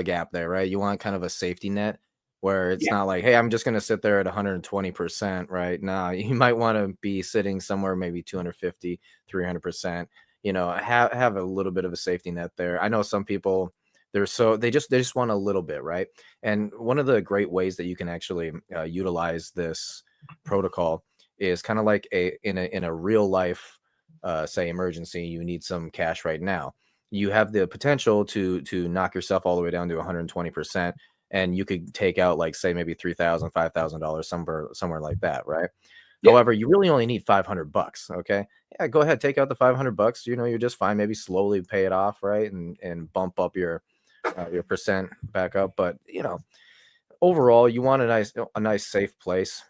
gap there, right? You want kind of a safety net where it's Yeah. not like, hey, I'm just going to sit there at 120%, right? Now, you might want to be sitting somewhere maybe 250, 300%, have a little bit of a safety net there. I know some people they just want a little bit, right? And one of the great ways that you can actually utilize this protocol is kind of like in a real life say emergency. You need some cash right now. You have the potential to knock yourself all the way down to 120%, and you could take out like say maybe $3,000, $5,000 somewhere like that, right? Yeah. However, you really only need $500. Okay, yeah, go ahead, take out the $500. You're just fine. Maybe slowly pay it off, right, and bump up your percent back up. But overall, you want a nice safe place.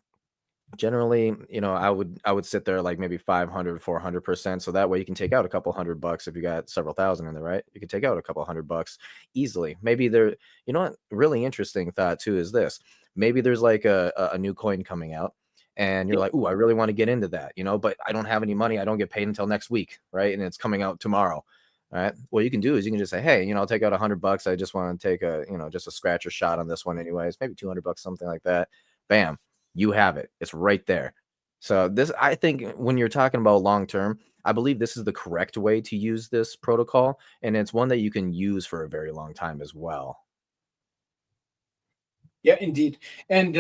Generally, I would sit there like maybe 500, 400%. So that way you can take out a couple $100 if you got several thousand in there, right? You can take out a couple $100 easily. Maybe what really interesting thought too is this. Maybe there's like a new coin coming out and you're like, ooh, I really want to get into that, but I don't have any money. I don't get paid until next week, right? And it's coming out tomorrow. All right. What you can do is you can just say, hey, I'll take out $100. I just want to take just a scratcher shot on this one anyways, maybe $200, something like that. Bam. You have it. It's right there. So I think when you're talking about long term, I believe this is the correct way to use this protocol, and it's one that you can use for a very long time as well. Yeah, indeed. And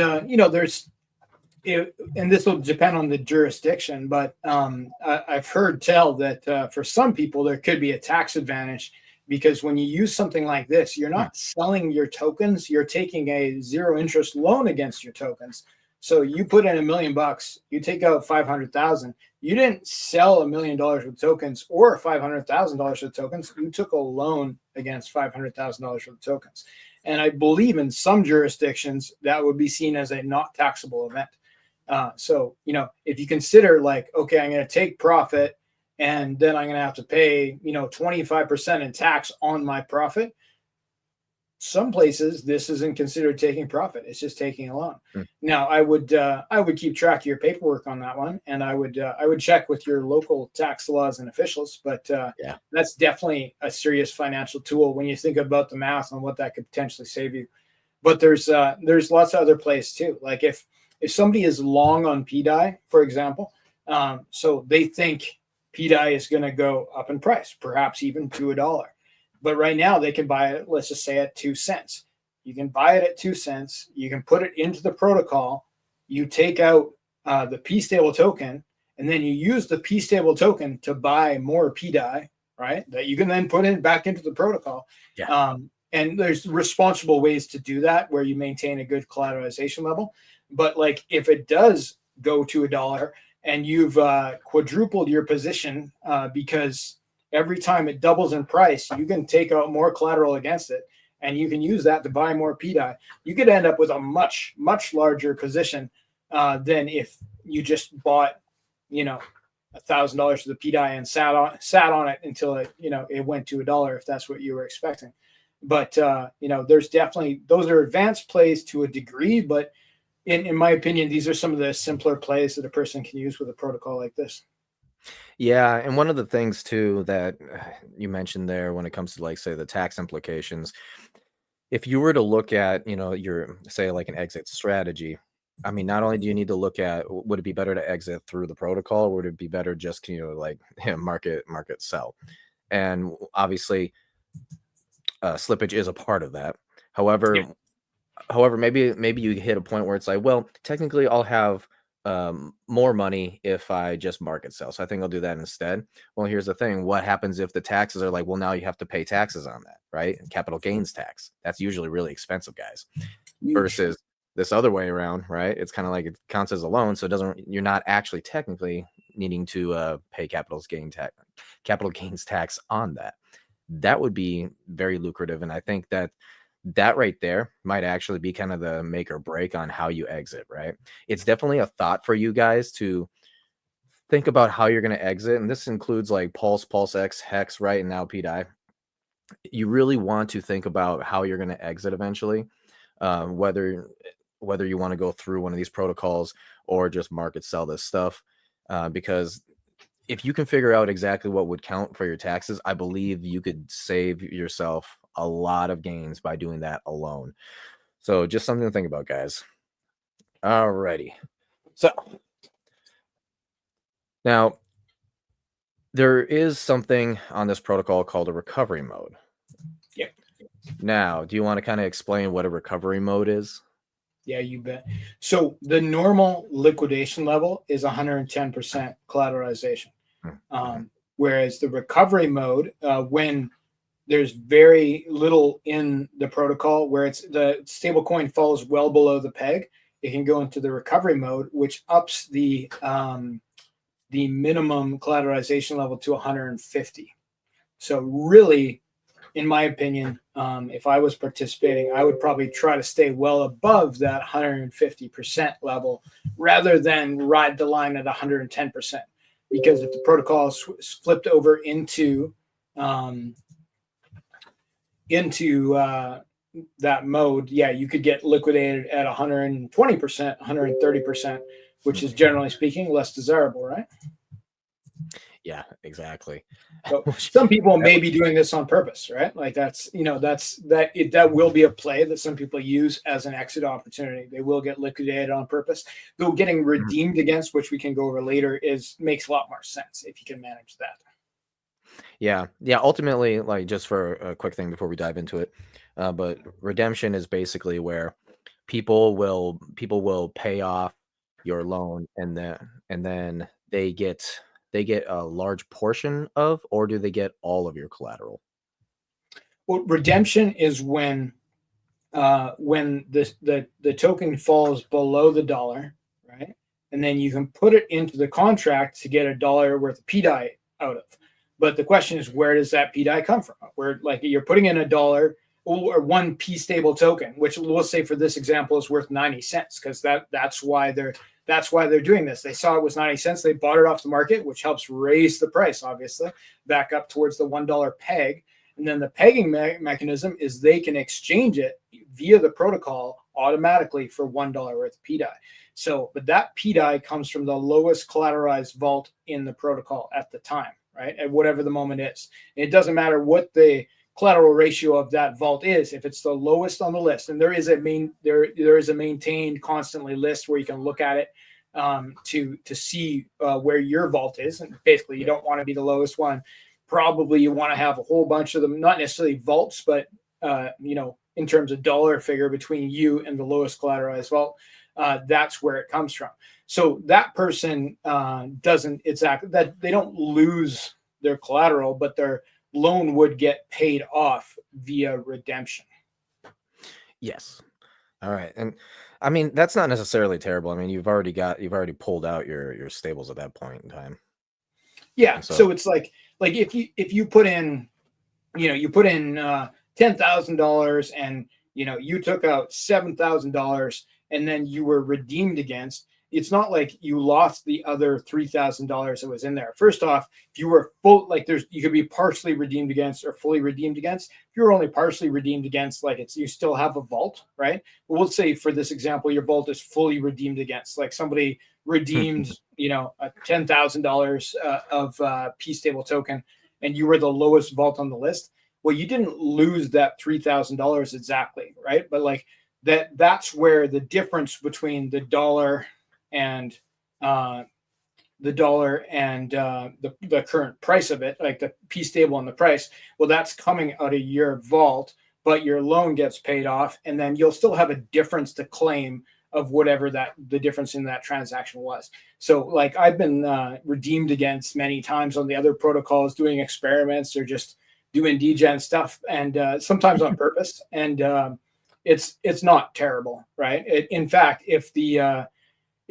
and this will depend on the jurisdiction, but I've heard tell that for some people there could be a tax advantage because when you use something like this, you're Hmm. not selling your tokens, you're taking a zero interest loan against your tokens. So you put in $1,000,000, you take out 500,000. You didn't sell $1,000,000 with tokens or $500,000 with tokens. You took a loan against $500,000 with tokens. And I believe in some jurisdictions that would be seen as a not taxable event. So, if you consider like, okay, I'm going to take profit and then I'm going to have to pay, 25% in tax on my profit. Some places this isn't considered taking profit. It's just taking a loan. Hmm. Now, I would keep track of your paperwork on that one, and I would check with your local tax laws and officials. But Yeah. that's definitely a serious financial tool when you think about the math on what that could potentially save you. But there's lots of other plays too. Like if somebody is long on pDAI, for example, so they think pDAI is going to go up in price, perhaps even to $1. But right now they can buy it, let's just say at 2 cents. You can buy it at 2 cents. You can put it into the protocol. You take out the P stable token, and then you use the P stable token to buy more pDAI, right? That you can then put in back into the protocol. Yeah. And there's responsible ways to do that where you maintain a good collateralization level. But like if it does go to $1 and you've quadrupled your position because every time it doubles in price, you can take out more collateral against it, and you can use that to buy more pDAI. You could end up with a much, much larger position than if you just bought, $1,000 for the pDAI and sat on it until it went to $1 if that's what you were expecting. But there's definitely those are advanced plays to a degree, but in my opinion, these are some of the simpler plays that a person can use with a protocol like this. Yeah, and one of the things too that you mentioned there when it comes to like say the tax implications, if you were to look at, your say like an exit strategy, I mean, not only do you need to look at would it be better to exit through the protocol, or would it be better just, like market sell? And obviously slippage is a part of that. Yeah. However, maybe you hit a point where it's like, well, technically I'll have more money if I just market sell. So I think I'll do that instead. Well, here's the thing. What happens if the taxes are like, well, now you have to pay taxes on that, right? Capital gains tax. That's usually really expensive, guys. Huge. Versus this other way around, right? It's kind of like it counts as a loan. So it doesn't, you're not actually technically needing to pay capital gains tax on that. That would be very lucrative. And I think that right there might actually be kind of the make or break on how you exit, right? It's definitely a thought for you guys to think about how you're going to exit. And this includes like Pulse X, Hex, right? And now pDAI. You really want to think about how you're going to exit eventually, whether you want to go through one of these protocols or just market sell this stuff. Because if you can figure out exactly what would count for your taxes, I believe you could save yourself a lot of gains by doing that alone. So just something to think about, guys. Alrighty. So now there is something on this protocol called a recovery mode. Yeah. Now, do you want to kind of explain what a recovery mode is? Yeah, you bet. So the normal liquidation level is 110% collateralization. Mm-hmm. Whereas the recovery mode, when there's very little in the protocol where it's the stable coin falls well below the peg, it can go into the recovery mode, which ups the minimum collateralization level to 150. So really, in my opinion, if I was participating, I would probably try to stay well above that 150% level rather than ride the line at 110%. Because if the protocol is flipped over into that mode, yeah, you could get liquidated at 120%, 130%, which is generally speaking less desirable, right? Yeah, exactly. So some people may be doing this on purpose, right? Like that will be a play that some people use as an exit opportunity. They will get liquidated on purpose. Though getting redeemed against, which we can go over later, makes a lot more sense if you can manage that. Yeah. Ultimately, like just for a quick thing before we dive into it, but redemption is basically where people will pay off your loan, and then they get a large portion of, or do they get all of your collateral? Well, redemption is when the token falls below the dollar, right? And then you can put it into the contract to get a dollar worth of pDAI out of. But the question is, where does that pDAI come from? Where, like, you're putting in a dollar or one P stable token, which we'll say for this example is worth 90 cents, because that's why they're doing this. They saw it was 90 cents. They bought it off the market, which helps raise the price, obviously, back up towards the $1 peg. And then the pegging mechanism is they can exchange it via the protocol automatically for $1 worth of pDAI. So, but that pDAI comes from the lowest collateralized vault in the protocol at the time, right? At whatever the moment is. It doesn't matter what the collateral ratio of that vault is. If it's the lowest on the list, and there is a maintained constantly list where you can look at it to see where your vault is. And basically, you don't want to be the lowest one. Probably you want to have a whole bunch of them, not necessarily vaults, but in terms of dollar figure between you and the lowest collateralized vault. That's where it comes from. So that person doesn't exactly that they don't lose their collateral, but their loan would get paid off via redemption. Yes. All right. And I mean, that's not necessarily terrible. I mean, you've already pulled out your stables at that point in time. Yeah. So it's like if you put in, you put in $10,000 and you took out $7,000 and then you were redeemed against. It's not like you lost the other $3,000 that was in there. First off, if you were full, like you could be partially redeemed against or fully redeemed against. If you're only partially redeemed against, like you still have a vault, right? But we'll say for this example, your vault is fully redeemed against, like somebody redeemed, $10,000 of P stable token, and you were the lowest vault on the list. Well, you didn't lose that $3,000 exactly, right? But like that's where the difference between the dollar and the current price of it, like the P stable and the price, well, that's coming out of your vault, but your loan gets paid off, and then you'll still have a difference to claim of whatever the difference in that transaction was. So like I've been redeemed against many times on the other protocols, doing experiments or just doing degen stuff, and sometimes on purpose. And it's not terrible, right? In fact, if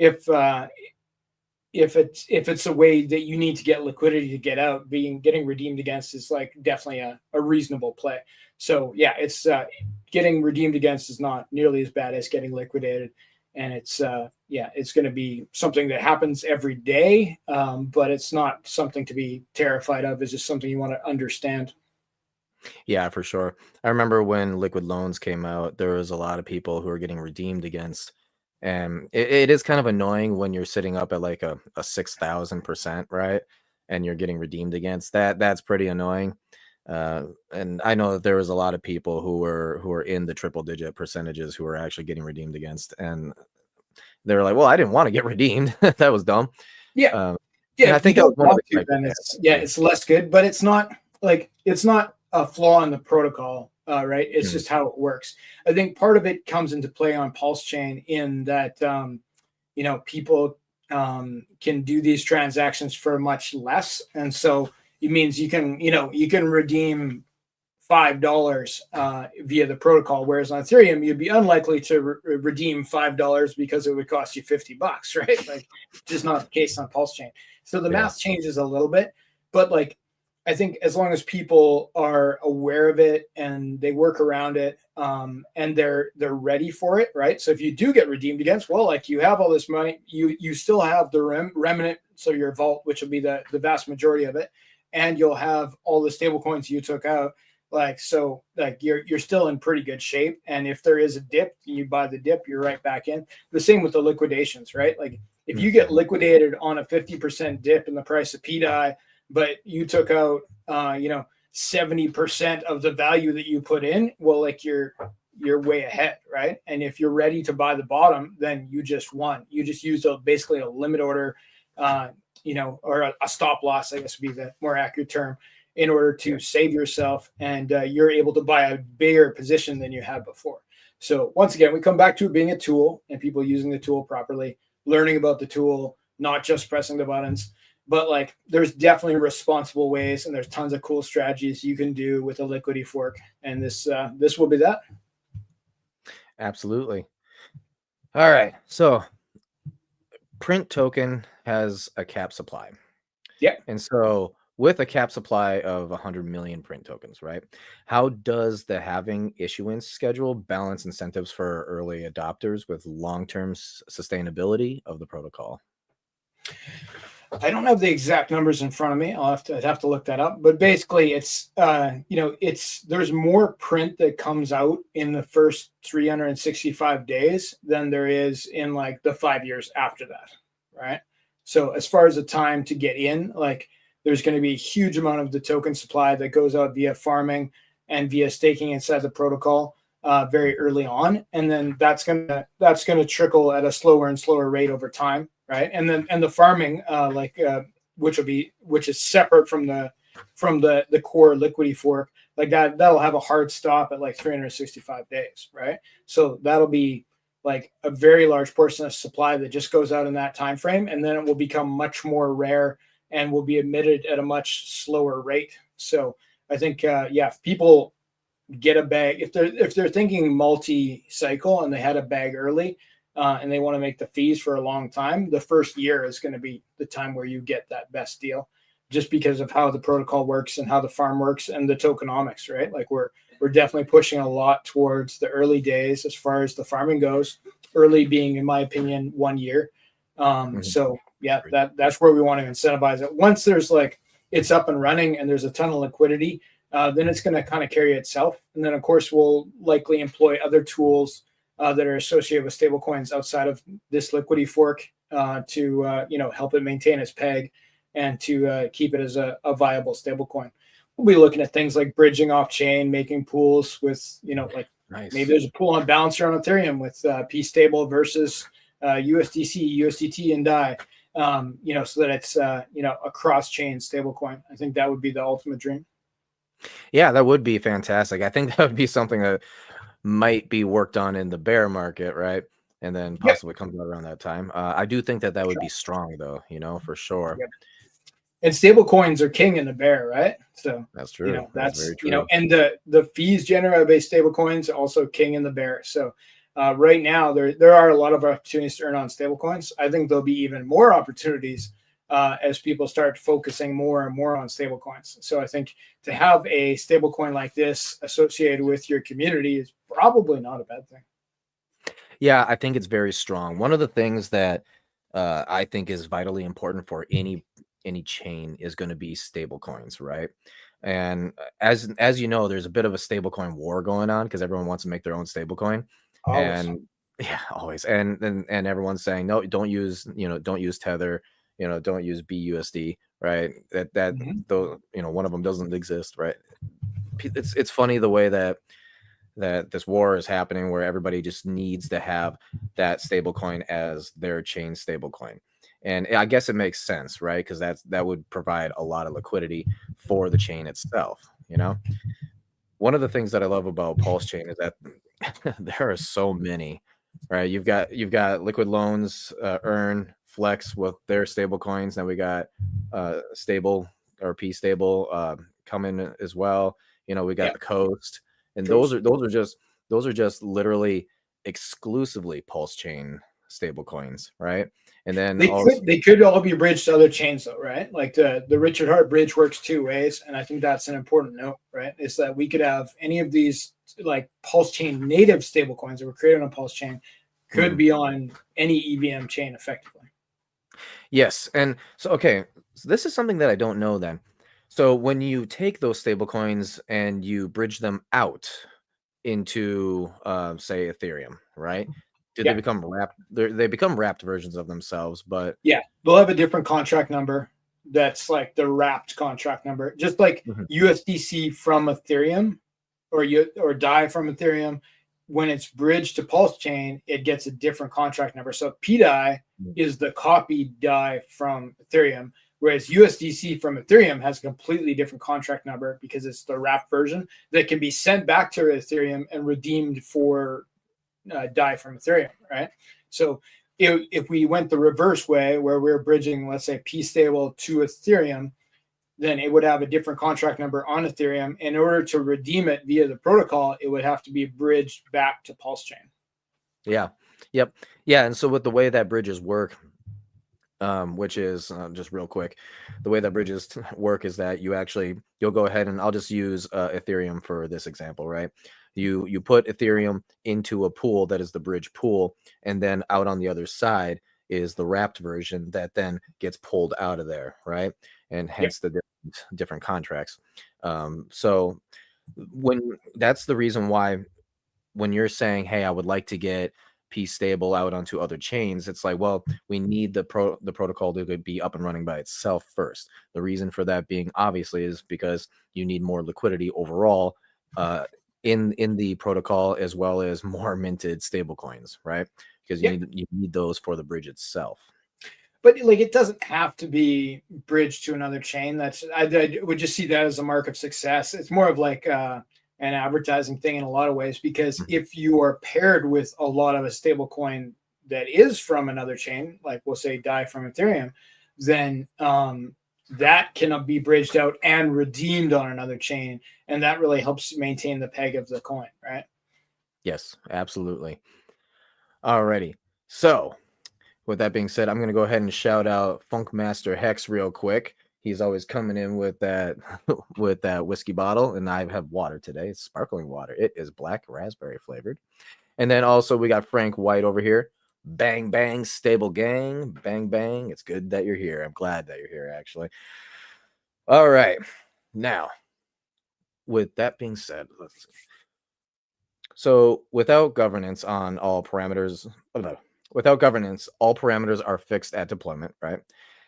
it's a way that you need to get liquidity to get out, getting redeemed against is like definitely a reasonable play. So yeah, it's getting redeemed against is not nearly as bad as getting liquidated, and it's going to be something that happens every day, but it's not something to be terrified of. It's just something you want to understand. Yeah, for sure. I remember when liquid loans came out, there was a lot of people who were getting redeemed against. And it is kind of annoying when you're sitting up at like a 6,000%, right? And you're getting redeemed against that. That's pretty annoying. And I know that there was a lot of people who were in the triple digit percentages who were actually getting redeemed against. And they were like, well, I didn't want to get redeemed. That was dumb. Yeah. I think that was one of the then it's less good, but it's not a flaw in the protocol, right? It's just how it works. I think part of it comes into play on Pulse Chain in that, people can do these transactions for much less. And so it means you can redeem $5 via the protocol, whereas on Ethereum, you'd be unlikely to redeem $5 because it would cost you $50, right? Like, just not the case on Pulse Chain. So the math changes a little bit, but like, I think as long as people are aware of it and they work around it, and they're ready for it, right? So if you do get redeemed against, well, like you have all this money, you still have the remnant, so your vault, which will be the vast majority of it, and you'll have all the stable coins you took out. Like, so like you're still in pretty good shape. And if there is a dip, you buy the dip, you're right back in. The same with the liquidations, right? Like if you get liquidated on a 50% dip in the price of pDAI, but you took out 70% of the value that you put in, well, like you're way ahead, right? And if you're ready to buy the bottom, then you just won. You just used basically a limit order, or a stop loss, I guess would be the more accurate term, in order to save yourself, and you're able to buy a bigger position than you had before. So once again, we come back to it being a tool and people using the tool properly. learning about the tool, not just pressing the buttons. But like, there's definitely responsible ways, and there's tons of cool strategies you can do with a liquidity fork. And this will be that. Absolutely. All right. So print token has a cap supply. Yeah. And so with a cap supply of 100 million print tokens, right? How does the halving issuance schedule balance incentives for early adopters with long-term sustainability of the protocol? I don't have the exact numbers in front of me. I'd have to look that up. But basically, it's there's more print that comes out in the first 365 days than there is in like the 5 years after that, right? So as far as the time to get in, like there's going to be a huge amount of the token supply that goes out via farming and via staking inside the protocol very early on, and then that's gonna trickle at a slower and slower rate over time, right? And then the farming, which is separate from the core liquidity fork, like that'll have a hard stop at like 365 days, right? So that'll be like a very large portion of supply that just goes out in that time frame, and then it will become much more rare and will be emitted at a much slower rate. So I think if people get a bag, if they're thinking multi-cycle and they had a bag early and they want to make the fees for a long time, the first year is going to be the time where you get that best deal, just because of how the protocol works and how the farm works and the tokenomics, right? Like we're definitely pushing a lot towards the early days as far as the farming goes, early being, in my opinion, 1 year. So yeah, that's where we want to incentivize it. Once there's like it's up and running and there's a ton of liquidity, then it's going to kind of carry itself. And then, of course, we'll likely employ other tools that are associated with stablecoins outside of this liquidity fork to help it maintain its peg and to keep it as a viable stablecoin. We'll be looking at things like bridging off chain, making pools with, like Nice. maybe there's a pool on Balancer on Ethereum with pStable versus USDC, USDT, and DAI. So that it's a cross-chain stablecoin. I think that would be the ultimate dream. Yeah, that would be fantastic. I think that would be something that might be worked on in the bear market, right? And then Yep. possibly comes out around that time. I do think that would be strong, though, for sure. Yep. And stable coins are king in the bear, right? So That's true. That's very true. and the fees generated by stable coins also king in the bear. So right now there are a lot of opportunities to earn on stable coins. I think there'll be even more opportunities as people start focusing more and more on stable coins. So I think to have a stable coin like this associated with your community is probably not a bad thing. Yeah, I think it's very strong. One of the things that I think is vitally important for any chain is going to be stable coins, right? And as you know, there's a bit of a stablecoin war going on because everyone wants to make their own stablecoin. Always. And yeah, always. And everyone's saying, no, don't use Tether, don't use BUSD, right? That though, one of them doesn't exist, right? It's funny the way that this war is happening where everybody just needs to have that stablecoin as their chain stablecoin. And I guess it makes sense, right? Because that would provide a lot of liquidity for the chain itself. One of the things that I love about Pulse Chain is that there are so many, right? You've got Liquid Loans, Earn, Flex with their stable coins. Now we got Stable or pStable coming as well. We got the Coast, and those are just literally exclusively Pulse Chain stable coins, right? And then they could all be bridged to other chains though, right? Like the Richard Hart bridge works two ways, and I think that's an important note, right? Is that we could have any of these like Pulse Chain native stable coins that were created on Pulse Chain could be on any EVM chain effectively. Yes, and so so this is something that I don't know then. So when you take those stable coins and you bridge them out into say Ethereum, right? They become wrapped? They become wrapped versions of themselves, but yeah, they'll have a different contract number. That's like the wrapped contract number, just like USDC from Ethereum or DAI from Ethereum. When it's bridged to Pulse Chain, it gets a different contract number. So pDAI is the copied DAI from Ethereum, whereas USDC from Ethereum has a completely different contract number because it's the wrapped version that can be sent back to Ethereum and redeemed for DAI from Ethereum, right? So if we went the reverse way, where we're bridging, let's say, P stable to Ethereum, then it would have a different contract number on Ethereum. In order to redeem it via the protocol, it would have to be bridged back to Pulse Chain. Yeah. Yep. Yeah. And so with the way that bridges work, which is just real quick, the way that bridges work is that you'll go ahead, and I'll just use Ethereum for this example, right? You put Ethereum into a pool that is the bridge pool, and then out on the other side is the wrapped version that then gets pulled out of there, right? And Yep. hence the different contracts. So when that's the reason why when you're saying, "Hey, I would like to get P stable out onto other chains," it's like, well, we need the protocol to be up and running by itself first. The reason for that being obviously is because you need more liquidity overall uh, in the protocol, as well as more minted stable coins, right? Because Yep. you need those for the bridge itself. But like, it doesn't have to be bridged to another chain. I would just see that as a mark of success. It's more of like an advertising thing in a lot of ways, because Mhm. if you are paired with a lot of a stable coin that is from another chain, like we'll say DAI from Ethereum, then that cannot be bridged out and redeemed on another chain, and that really helps maintain the peg of the coin, right? Yes, absolutely. Alrighty. So with that being said, I'm going to go ahead and shout out Funkmaster Hex real quick. He's always coming in with that with that whiskey bottle, and I have water today. It's sparkling water. It is black raspberry flavored. And then also we got Frank White over here. Bang bang, stable gang. Bang bang. It's good that you're here. I'm glad that you're here, actually. All right. Now, with that being said, let's see. So without governance on all parameters, no, without governance, all parameters are fixed at deployment, right?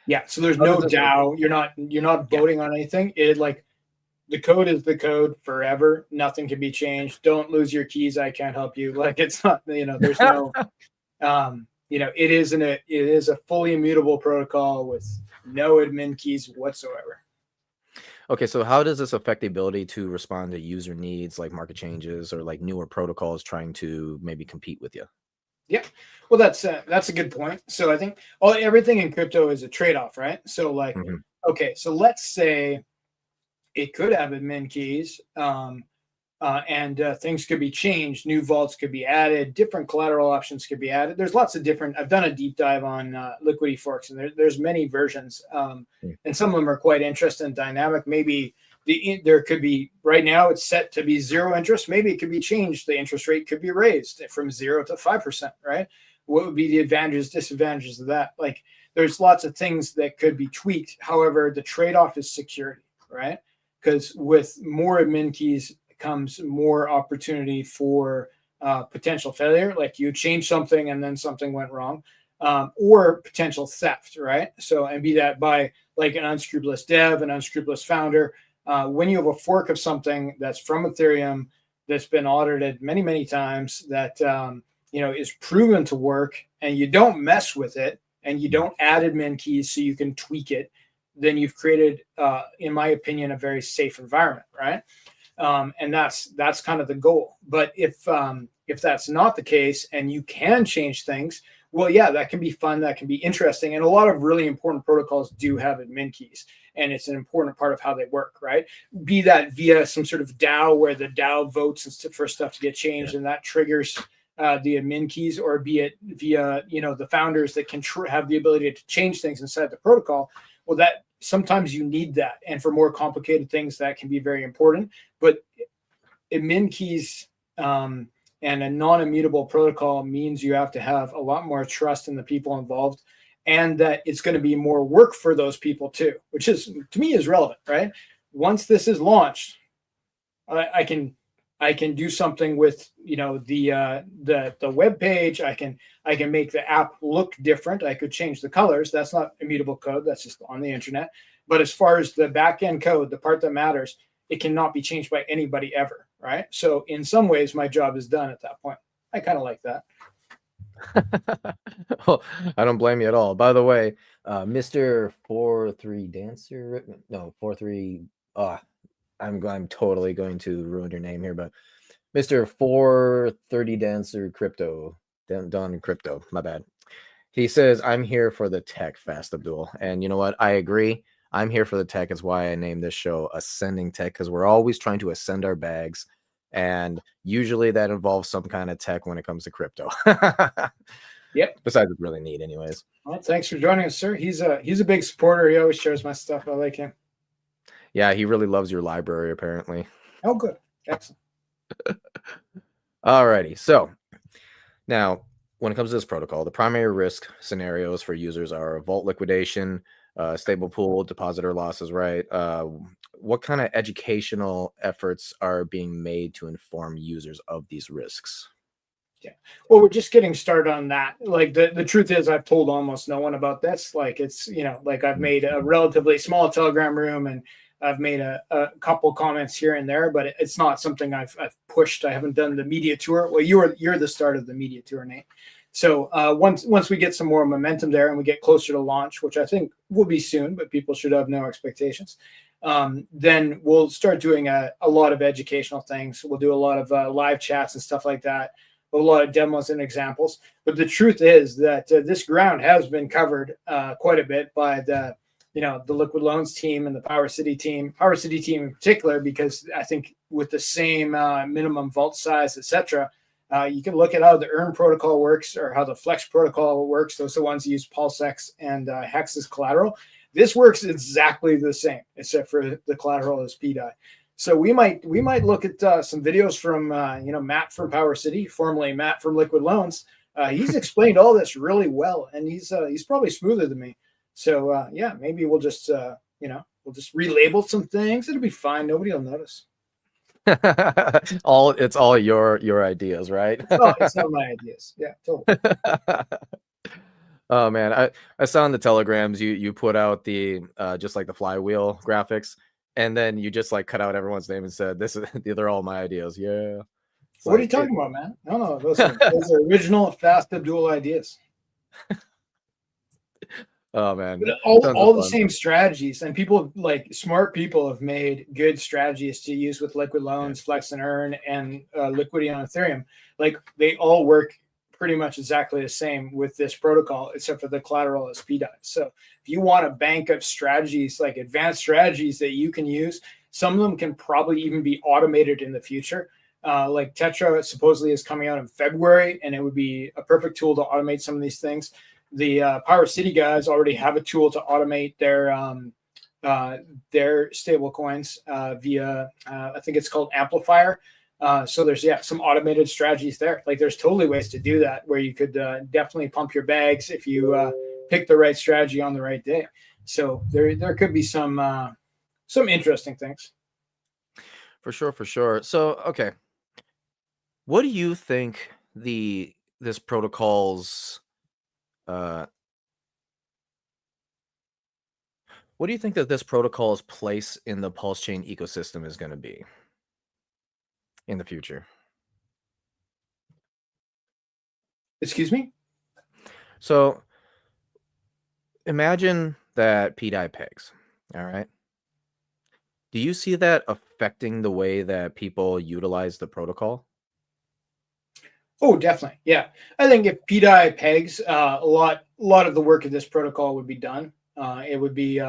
Yeah. So there's How does no this work? DAO. You're not Yeah. voting on anything. It like the code is the code forever. Nothing can be changed. Don't lose your keys. I can't help you. Like, it's not, there's no, it is a fully immutable protocol with no admin keys whatsoever. Okay, so how does this affect the ability to respond to user needs, like market changes or like newer protocols trying to maybe compete with you? Yeah. Well, that's a good point. So I think everything in crypto is a trade-off, right? So like, Mhm. okay, so let's say it could have admin keys, and things could be changed. New vaults could be added. Different collateral options could be added. There's lots of different. I've done a deep dive on liquidity forks, and there's many versions, Mm. and some of them are quite interesting and dynamic. Maybe there could be, right now it's set to be zero interest. Maybe it could be changed. The interest rate could be raised from 0 to 5%. Right? What would be the advantages, disadvantages of that? Like, there's lots of things that could be tweaked. However, the trade-off is security, right? Because with more admin keys comes more opportunity for potential failure, like you change something and then something went wrong, or potential theft, right? So, and be that by like an unscrupulous dev, an unscrupulous founder. When you have a fork of something that's from Ethereum, that's been audited many, many times, that is proven to work, and you don't mess with it, and you don't add admin keys so you can tweak it, then you've created, in my opinion, a very safe environment, right? And that's kind of the goal. But if that's not the case and you can change things, well, yeah, that can be fun, that can be interesting, and a lot of really important protocols do have admin keys, and it's an important part of how they work, right? Be that via some sort of DAO where the DAO votes for stuff to get Yeah. changed, and that triggers the admin keys, or be it via the founders that can have the ability to change things inside the protocol. Well, that sometimes you need that, and for more complicated things, that can be very important. But admin keys, and a non-immutable protocol means you have to have a lot more trust in the people involved, and that it's going to be more work for those people too, which is, to me, is relevant, right? Once this is launched, I can do something with the web page. I can make the app look different. I could change the colors. That's not immutable code. That's just on the internet. But as far as the back end code, the part that matters, it cannot be changed by anybody ever, right? So in some ways, my job is done at that point. I kind of like that. Well, I don't blame you at all. By the way, Mr. 43 Dancer, no, 43. I'm totally going to ruin your name here, but Mr. 430 Dancer Crypto, Don Crypto, my bad. He says, I'm here for the tech, Fast Abdul. And you know what? I agree. I'm here for the tech. It's why I named this show Ascending Tech, because we're always trying to ascend our bags. And usually that involves some kind of tech when it comes to crypto. Yep. Besides, it's really neat, anyways. Well, thanks for joining us, sir. He's a big supporter. He always shares my stuff. I like him. Yeah, he really loves your library, apparently. Oh, good. Excellent. Alrighty. So now, when it comes to this protocol, the primary risk scenarios for users are vault liquidation, stable pool, depositor losses, right? What kind of educational efforts are being made to inform users of these risks? Yeah. Well, we're just getting started on that. Like the truth is I've told almost no one about this. Like it's, like I've made a relatively small Telegram room and I've made a couple comments here and there, but it's not something I've pushed. I haven't done the media tour. Well, you're the start of the media tour, Nate. So once we get some more momentum there and we get closer to launch, which I think will be soon, but people should have no expectations, then we'll start doing a lot of educational things. We'll do a lot of live chats and stuff like that, a lot of demos and examples. But the truth is that this ground has been covered quite a bit by the Liquid Loans team and the Power City team in particular, because I think with the same minimum vault size, etc., you can look at how the Earn protocol works or how the Flex protocol works. Those are the ones that use PulseX and Hex as collateral. This works exactly the same, except for the collateral is pDAI. So we might look at some videos from Matt from Power City, formerly Matt from Liquid Loans. He's explained all this really well, and he's probably smoother than me. So yeah, maybe we'll just we'll just relabel some things. It'll be fine. Nobody will notice. It's all your ideas, right? It's not my ideas. Yeah, totally. Oh man, I saw in the telegrams you put out the just like the flywheel graphics, and then you just like cut out everyone's name and said they're all my ideas. Yeah. What are you talking about, man? No, those are original Fast Abdul ideas. Oh man, but all the same strategies, and people like smart people have made good strategies to use with Liquid Loans, Flex and Earn, and Liquidity on Ethereum. Like they all work pretty much exactly the same with this protocol, except for the collateral is pDAI. So if you want a bank of strategies, like advanced strategies that you can use, some of them can probably even be automated in the future. Like Tetra supposedly is coming out in February, and it would be a perfect tool to automate some of these things. The Power City guys already have a tool to automate their stable coins via I think it's called Amplifier. So there's some automated strategies there. Like there's totally ways to do that where you could definitely pump your bags if you pick the right strategy on the right day. So there could be some interesting things. For sure. So okay, what do you think this protocol's what do you think that this protocol's place in the pulse chain ecosystem is going to be in the future? Excuse me? So imagine that pDAI pegs, all right? Do you see that affecting the way that people utilize the protocol? Oh, definitely. Yeah. I think if pDAI pegs, a lot of the work of this protocol would be done. It would be,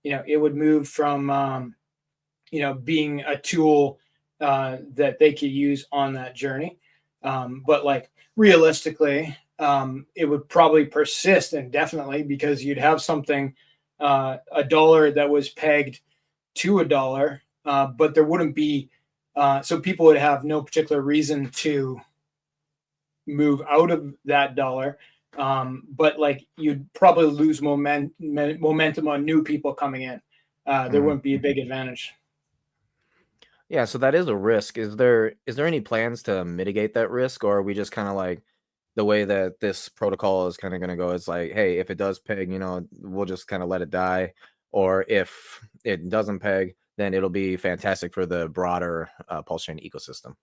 it would move from, being a tool that they could use on that journey. But like realistically, it would probably persist indefinitely because you'd have something, a dollar that was pegged to a dollar, but there wouldn't be, so people would have no particular reason to move out of that dollar. But like you'd probably lose momentum on new people coming in. There wouldn't be a big advantage. Yeah, so that is a risk. Is there any plans to mitigate that risk, or are we just kind of like the way that this protocol is kind of going to go? It's like, hey, if it does peg, we'll just kind of let it die, or if it doesn't peg, then it'll be fantastic for the broader pulse chain ecosystem.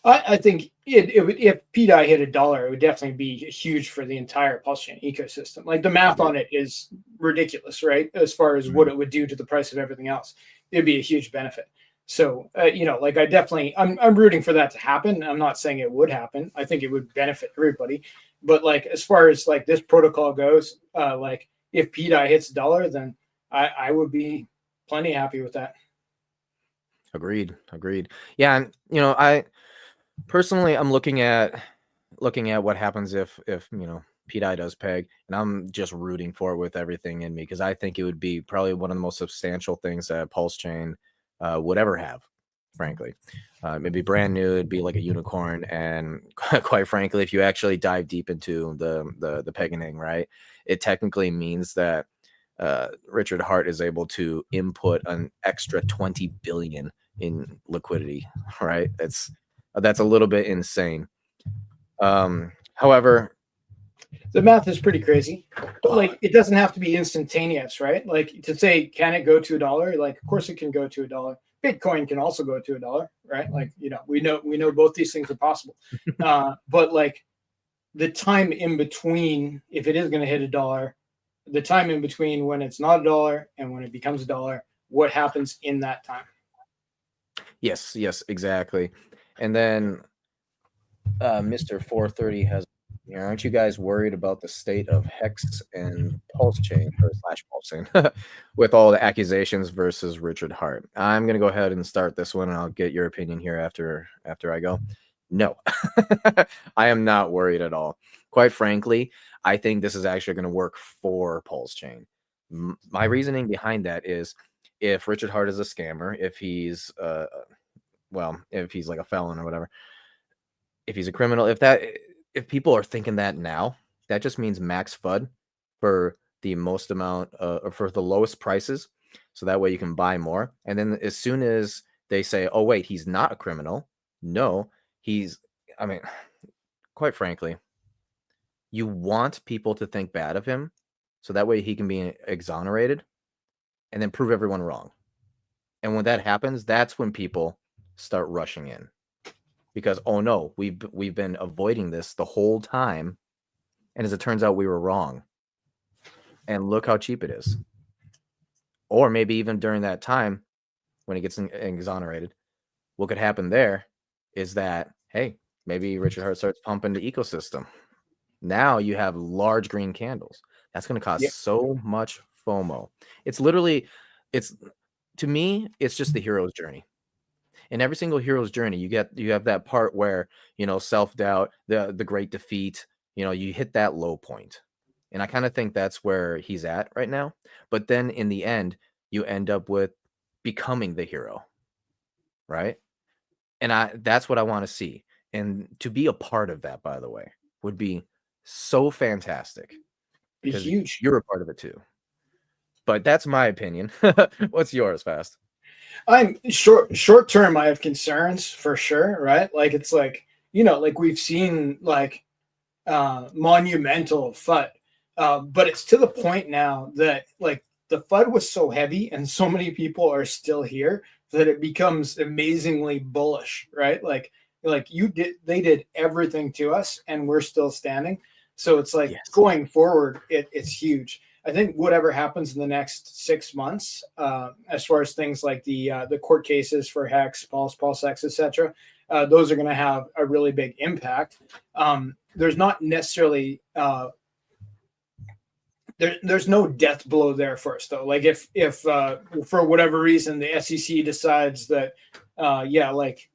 I think if pDAI hit a dollar, it would definitely be huge for the entire pulse chain ecosystem. Like the math on it is ridiculous, right? As far as what it would do to the price of everything else, it'd be a huge benefit. So, like I'm rooting for that to happen. I'm not saying it would happen. I think it would benefit everybody. But like, as far as like this protocol goes, like if pDAI hits $1, then I would be plenty happy with that. Agreed. Agreed. Yeah. And, I personally, I'm looking at what happens if pDAI does peg, and I'm just rooting for it with everything in me, because I think it would be probably one of the most substantial things that Pulse Chain would ever have, frankly. It'd be brand new, it'd be like a unicorn, and quite frankly, if you actually dive deep into the pegging, right, it technically means that Richard Hart is able to input an extra 20 billion in liquidity, right? That's a little bit insane. However, The math is pretty crazy, but like it doesn't have to be instantaneous, right? Like to say, can it go to $1? Like, of course it can go to $1. Bitcoin can also go to $1, right? Like, we know both these things are possible. But like the time in between, if it is going to hit $1, the time in between when it's not $1 and when it becomes $1, what happens in that time? yes, exactly. And then Mr. 430 has, aren't you guys worried about the state of Hex and Pulse Chain, or slash Pulse Chain, with all the accusations versus Richard Hart? I'm gonna go ahead and start this one, and I'll get your opinion here after I go. No, I am not worried at all. Quite frankly, I think this is actually going to work for Pulse Chain. My reasoning behind that is, if Richard Hart is a scammer, if he's if he's like a felon or whatever, if he's a criminal, if people are thinking that now, that just means max FUD for the most amount, for the lowest prices, so that way you can buy more. And then as soon as they say, oh wait, he's not a criminal, no, I mean, quite frankly, you want people to think bad of him, so that way he can be exonerated and then prove everyone wrong. And when that happens, that's when people start rushing in, because, oh no, we've been avoiding this the whole time, and as it turns out, we were wrong, and look how cheap it is. Or maybe even during that time when he gets exonerated, what could happen there is that, hey, maybe Richard Hart starts pumping the ecosystem. Now you have large green candles. That's going to cause so much FOMO. It's literally, to me, it's just the hero's journey. In every single hero's journey, you have that part where, self-doubt, the great defeat, you hit that low point. And I kind of think that's where he's at right now. But then in the end, you end up with becoming the hero, right? And that's what I want to see. And to be a part of that, by the way, would be so fantastic, because huge. You're a part of it too. But that's my opinion. What's yours, Fast? I'm short term. I have concerns for sure, right? Like it's like, like we've seen like monumental FUD, but it's to the point now that like the FUD was so heavy and so many people are still here that it becomes amazingly bullish, right? Like they did everything to us and we're still standing. So it's like, going forward, it's huge. I think whatever happens in the next 6 months, as far as things like the court cases for Hex, PulseX, etc., those are going to have a really big impact. There's not necessarily there's no death blow there first, though. Like if for whatever reason the SEC decides that like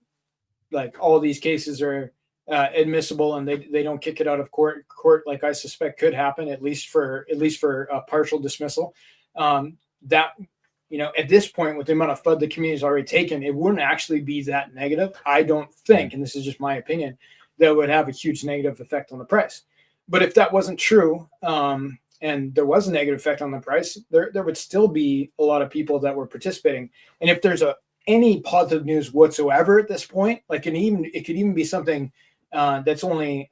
all these cases are admissible and they don't kick it out of court, like I suspect could happen, at least for a partial dismissal, that at this point, with the amount of FUD the community has already taken, it wouldn't actually be that negative. I don't think, and this is just my opinion, that would have a huge negative effect on the price. But if that wasn't true, and there was a negative effect on the price, there would still be a lot of people that were participating. And if there's any positive news whatsoever at this point, like it could even be something that's only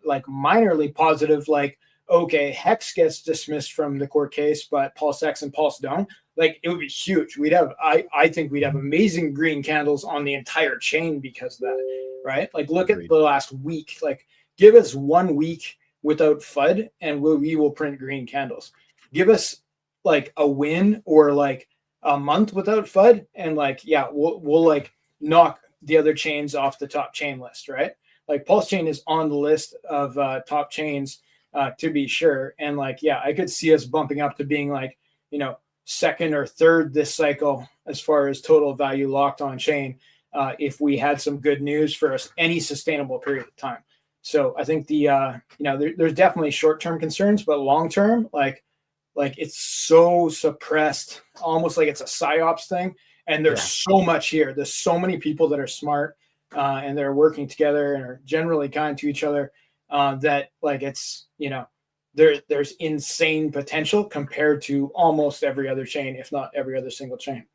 like minorly positive, like, okay, Hex gets dismissed from the court case, but PulseX and Pulse don't. Like, it would be huge. I think we'd have amazing green candles on the entire chain because of that, right? Like, look at the last week. Like, give us 1 week without FUD, and we will print green candles. Give us like a win or like a month without FUD, and like, yeah, we'll like knock the other chains off the top chain list, right? Like Pulse Chain is on the list of top chains to be sure, and like, yeah, I could see us bumping up to being like, second or third this cycle as far as total value locked on chain, if we had some good news for us any sustainable period of time. So I think there's definitely short term concerns, but long term, like it's so suppressed, almost like it's a psyops thing. And there's so much here. There's so many people that are smart and they're working together and are generally kind to each other, that like it's there's insane potential compared to almost every other chain, if not every other single chain.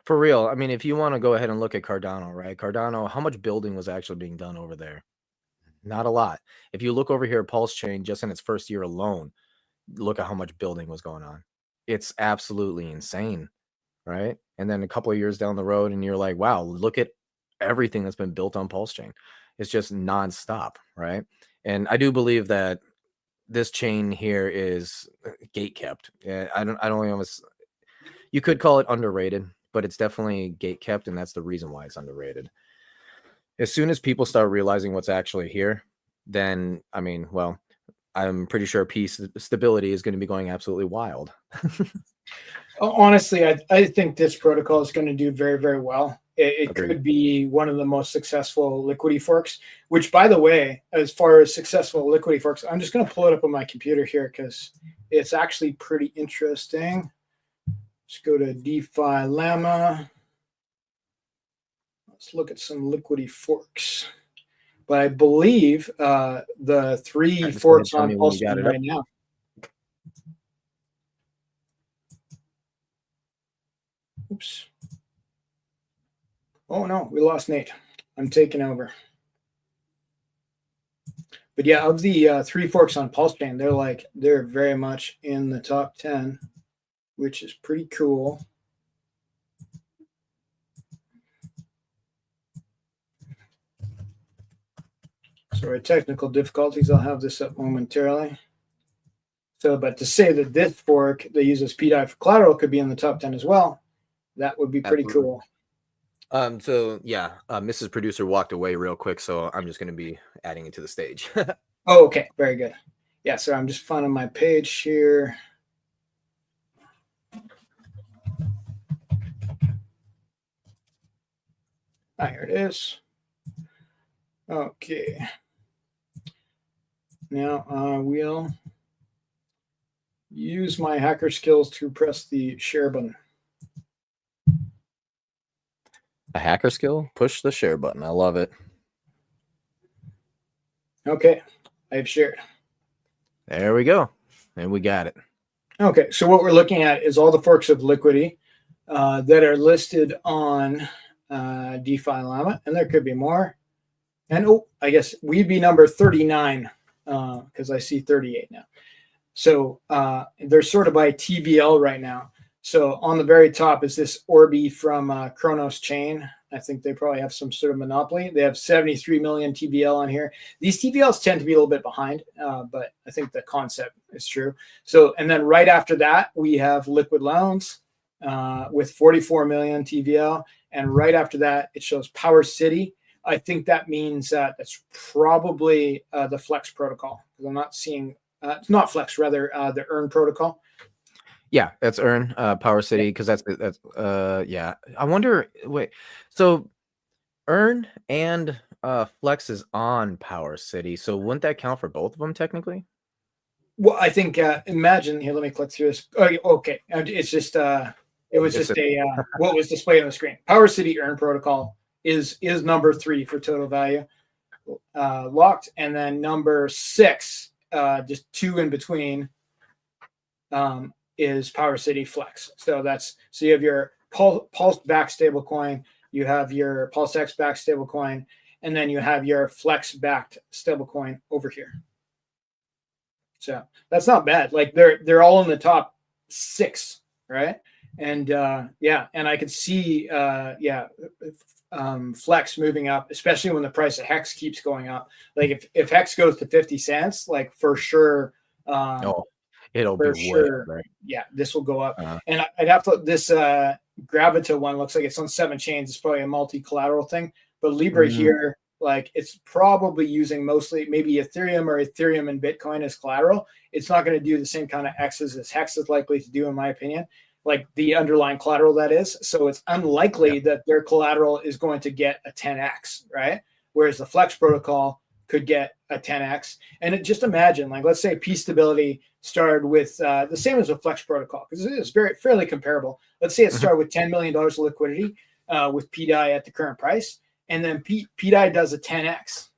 For real. I mean, if you want to go ahead and look at Cardano, right? Cardano, how much building was actually being done over there? Not a lot. If you look over here at Pulse Chain, just in its first year alone, look at how much building was going on. It's absolutely insane, right? And then a couple of years down the road, and you're like, wow, look at everything that's been built on Pulse Chain. It's just nonstop, right? And I do believe that this chain here is gate kept. I don't know. You could call it underrated, but it's definitely gate kept, and that's the reason why it's underrated. As soon as people start realizing what's actually here, then I mean, well, I'm pretty sure peace stability is going to be going absolutely wild. Honestly, I think this protocol is going to do very, very well. It Agreed. could be one of the most successful liquidity forks, which, by the way, as far as successful liquidity forks, I'm just going to pull it up on my computer here because it's actually pretty interesting. Let's go to DeFi Llama. Let's look at some liquidity forks. But I believe the three forks on Pulse right now. Oops. Oh no, we lost Nate. I'm taking over. But yeah, of the three forks on Pulse Chain, they're very much in the top 10, which is pretty cool. Sorry, technical difficulties. I'll have this up momentarily. So, but to say that this fork that uses pDAI for collateral could be in the top 10 as well, that would be pretty cool. So yeah, Mrs. Producer walked away real quick, so I'm just going to be adding it to the stage. Oh, okay, very good. Yeah, so I'm just finding my page here. Here it is. Okay. Now I will use my hacker skills to press the share button. A hacker skill? Push the share button. I love it. Okay, I've shared. There we go. And we got it. Okay, so what we're looking at is all the forks of liquidity that are listed on DeFi Llama, and there could be more. And I guess we'd be number 39 because I see 38 now. So they're sorted by TVL right now. So on the very top is this Orbi from Kronos Chain. I think they probably have some sort of monopoly. They have 73 million TVL on here. These TVLs tend to be a little bit behind, but I think the concept is true. So, and then right after that, we have Liquid Loans with 44 million TVL. And right after that, it shows Power City. I think that means that it's probably the Flex protocol, because I'm not seeing, it's not Flex, rather the Earn protocol. Yeah, that's Earn, Power City, because that's yeah. I wonder, wait, so Earn and Flex is on Power City, so wouldn't that count for both of them technically? Well, I think imagine here. Let me click through this. Oh, okay, it's just it was just what was displayed on the screen. Power City Earn protocol is number 3 for total value locked, and then number 6, just 2 in between, is Power City Flex. So you have your Pulse back stablecoin, you have your Pulse X back stablecoin, and then you have your Flex backed stablecoin over here. So that's not bad. Like they're all in the top 6, right? And yeah, and I could see Flex moving up, especially when the price of Hex keeps going up. Like if Hex goes to 50 cents, like for sure. It'll be for way up, sure. right? Yeah, this will go up. Uh, And I'd have to this Gravita one looks like it's on 7 chains. It's probably a multi-collateral thing. But Libra mm, here, like it's probably using mostly maybe Ethereum or Ethereum and Bitcoin as collateral. It's not going to do the same kind of X's as Hex is likely to do, in my opinion, like the underlying collateral that is. So it's yeah. unlikely that their collateral is going to get a 10x, right? Whereas the Flex protocol could get a 10x. And just imagine, like, let's say P stability started with the same as a Flex protocol, because it is very fairly comparable. Let's say it Mhm. started with $10 million of liquidity with pDAI at the current price, and then pDAI does a 10x,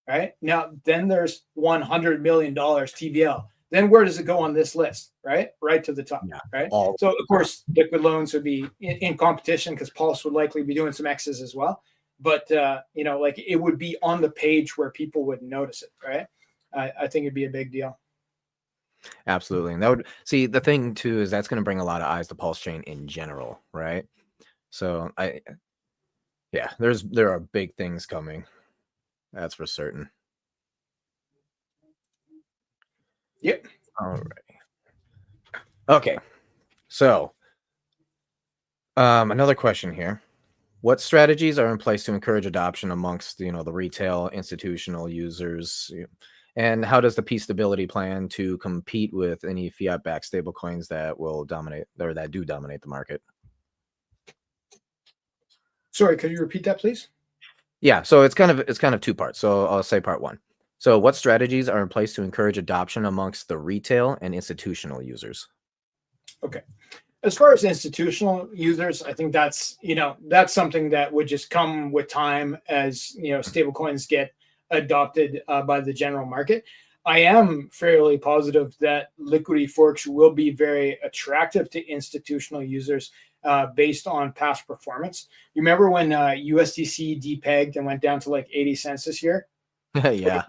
right? Now, then there's $100 million TVL. Then where does it go on this list, right? Right to the top, Yeah. right? All So, of course, liquid loans would be in competition because Pulse would likely be doing some X's as well. But, like it would be on the page where people would notice it, right? I think it'd be a big deal. absolutely. And that would see the thing too is that's going to bring a lot of eyes to Pulse Chain in general, right? So yeah, there are big things coming. That's for certain. Yep. All right. Okay. So, another question here. What strategies are in place to encourage adoption amongst, the retail institutional users? And how does the P stability plan to compete with any fiat-backed stablecoins that will dominate or that do dominate the market? Sorry, could you repeat that, please? Yeah, so it's kind of two parts. So I'll say part one. So what strategies are in place to encourage adoption amongst the retail and institutional users? Okay. As far as institutional users, I think that's something that would just come with time as stable coins get adopted by the general market. I am fairly positive that liquidity forks will be very attractive to institutional users based on past performance. You remember when USDC depegged and went down to like 80 cents this year? Yeah,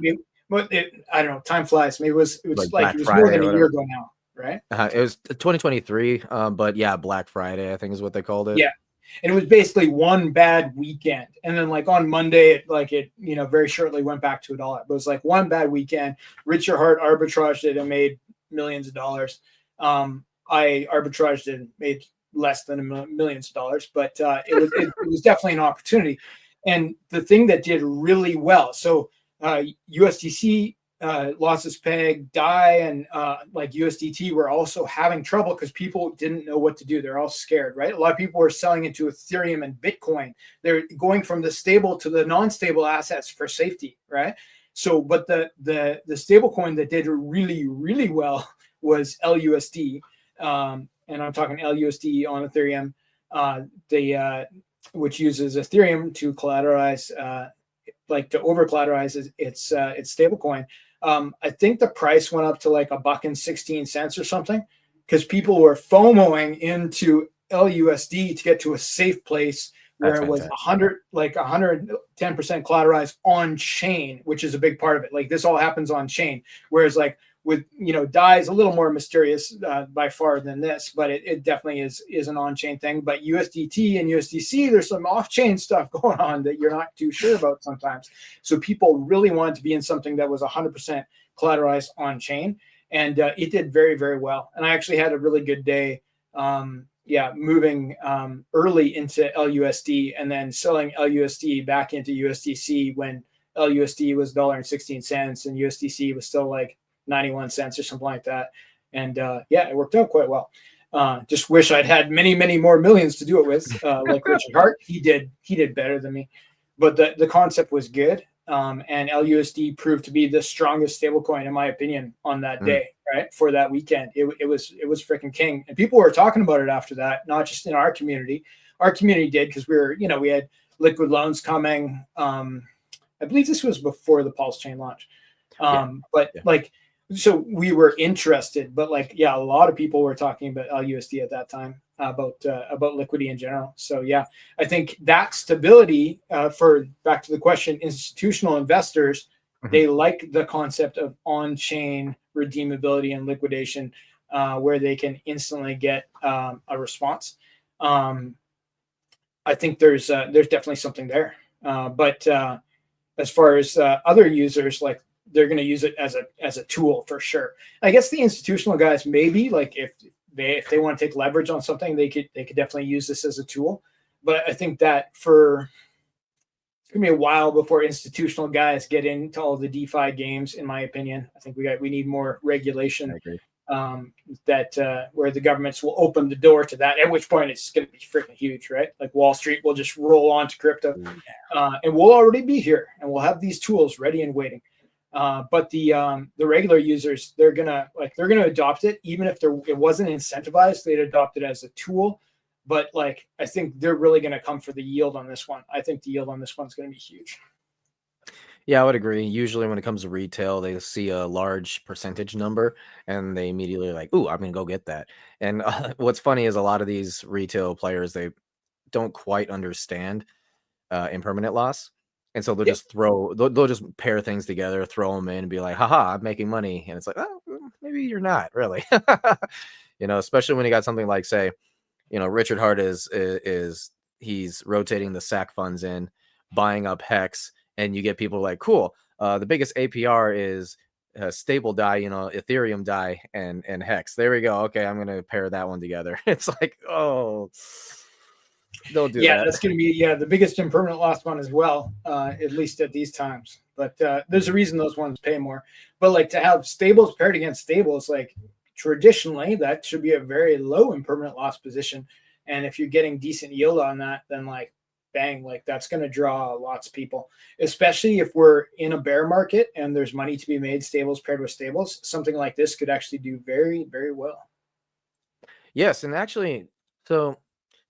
I don't know. Time flies. Maybe like it Black was more Friday than or a year whatever. ago now, right? It was 2023, but yeah, Black Friday, I think is what they called it. Yeah. And it was basically one bad weekend. And then like on Monday, very shortly went back to $1. But it was like one bad weekend. Richard Hart arbitraged it and made millions of dollars. I arbitraged it and made less than millions of dollars, but it was definitely an opportunity. And the thing that did really well, so USDC lost its peg, DAI, and like USDT were also having trouble because people didn't know what to do. They're all scared, right? A lot of people were selling into Ethereum and Bitcoin. They're going from the stable to the non-stable assets for safety, right? So, but the stable coin that did really, really well was LUSD. And I'm talking LUSD on Ethereum, which uses Ethereum to collateralize, to over collateralize its stablecoin. I think the price went up to like $1.16 or something because people were FOMOing into LUSD to get to a safe place where That's it was fantastic. 110% collateralized on chain, which is a big part of it. Like this all happens on chain, whereas like with DAI is a little more mysterious by far than this, but it definitely is an on-chain thing. But USDT and USDC, there's some off-chain stuff going on that you're not too sure about sometimes. So people really wanted to be in something that was 100% collateralized on-chain, and it did very, very well. And I actually had a really good day. Moving early into LUSD and then selling LUSD back into USDC when LUSD was $1.16 and USDC was still like 91 cents or something like that. And it worked out quite well. Just wish I'd had many, many more millions to do it with. Like Richard Hart, he did better than me. But the concept was good. And LUSD proved to be the strongest stablecoin, in my opinion, on that Mm, day, right? For that weekend. It was freaking king. And people were talking about it after that, not just in our community. Our community did because we had liquid loans coming. I believe this was before the Pulse chain launch. yeah, But yeah. like, so we were interested, but like, yeah, a lot of people were talking about LUSD at that time about liquidity in general. So yeah, I think that stability for back to the question, institutional investors, Mhm. they like the concept of on-chain redeemability and liquidation, where they can instantly get a response. Um, I think there's definitely something there, but as far as other users like they're going to use it as a tool for sure. I guess the institutional guys, maybe like if they want to take leverage on something, they could definitely use this as a tool. But I think that it's gonna be a while before institutional guys get into all the DeFi games. In my opinion, I think we need more regulation. I agree. That where the governments will open the door to that, at which point it's going to be freaking huge, right? Like Wall Street will just roll on to crypto, and we'll already be here, and we'll have these tools ready and waiting. But the regular users, they're gonna adopt it, even if it wasn't incentivized, they'd adopt it as a tool. But like, I think they're really going to come for the yield on this one. I think the yield on this one's going to be huge. Yeah, I would agree. Usually when it comes to retail, they see a large percentage number and they immediately are like, ooh, I'm going to go get that. And what's funny is a lot of these retail players, they don't quite understand impermanent loss. And so they'll just they'll just pair things together, throw them in and be like, haha, I'm making money. And it's like, oh, maybe you're not really, especially when you got something like, say, Richard Hart is he's rotating the SAC funds in, buying up Hex. And you get people like, cool. The biggest APR is stable DAI, Ethereum DAI and Hex. There we go. Okay, I'm gonna pair that one together. It's like, oh, don't do that. Yeah, that's gonna be the biggest impermanent loss one as well, at least at these times. But there's a reason those ones pay more. But like to have stables paired against stables, like traditionally, that should be a very low impermanent loss position. And if you're getting decent yield on that, then like, bang, like that's going to draw lots of people, especially if we're in a bear market and there's money to be made, stables paired with stables. Something like this could actually do very, very well. Yes. And actually, so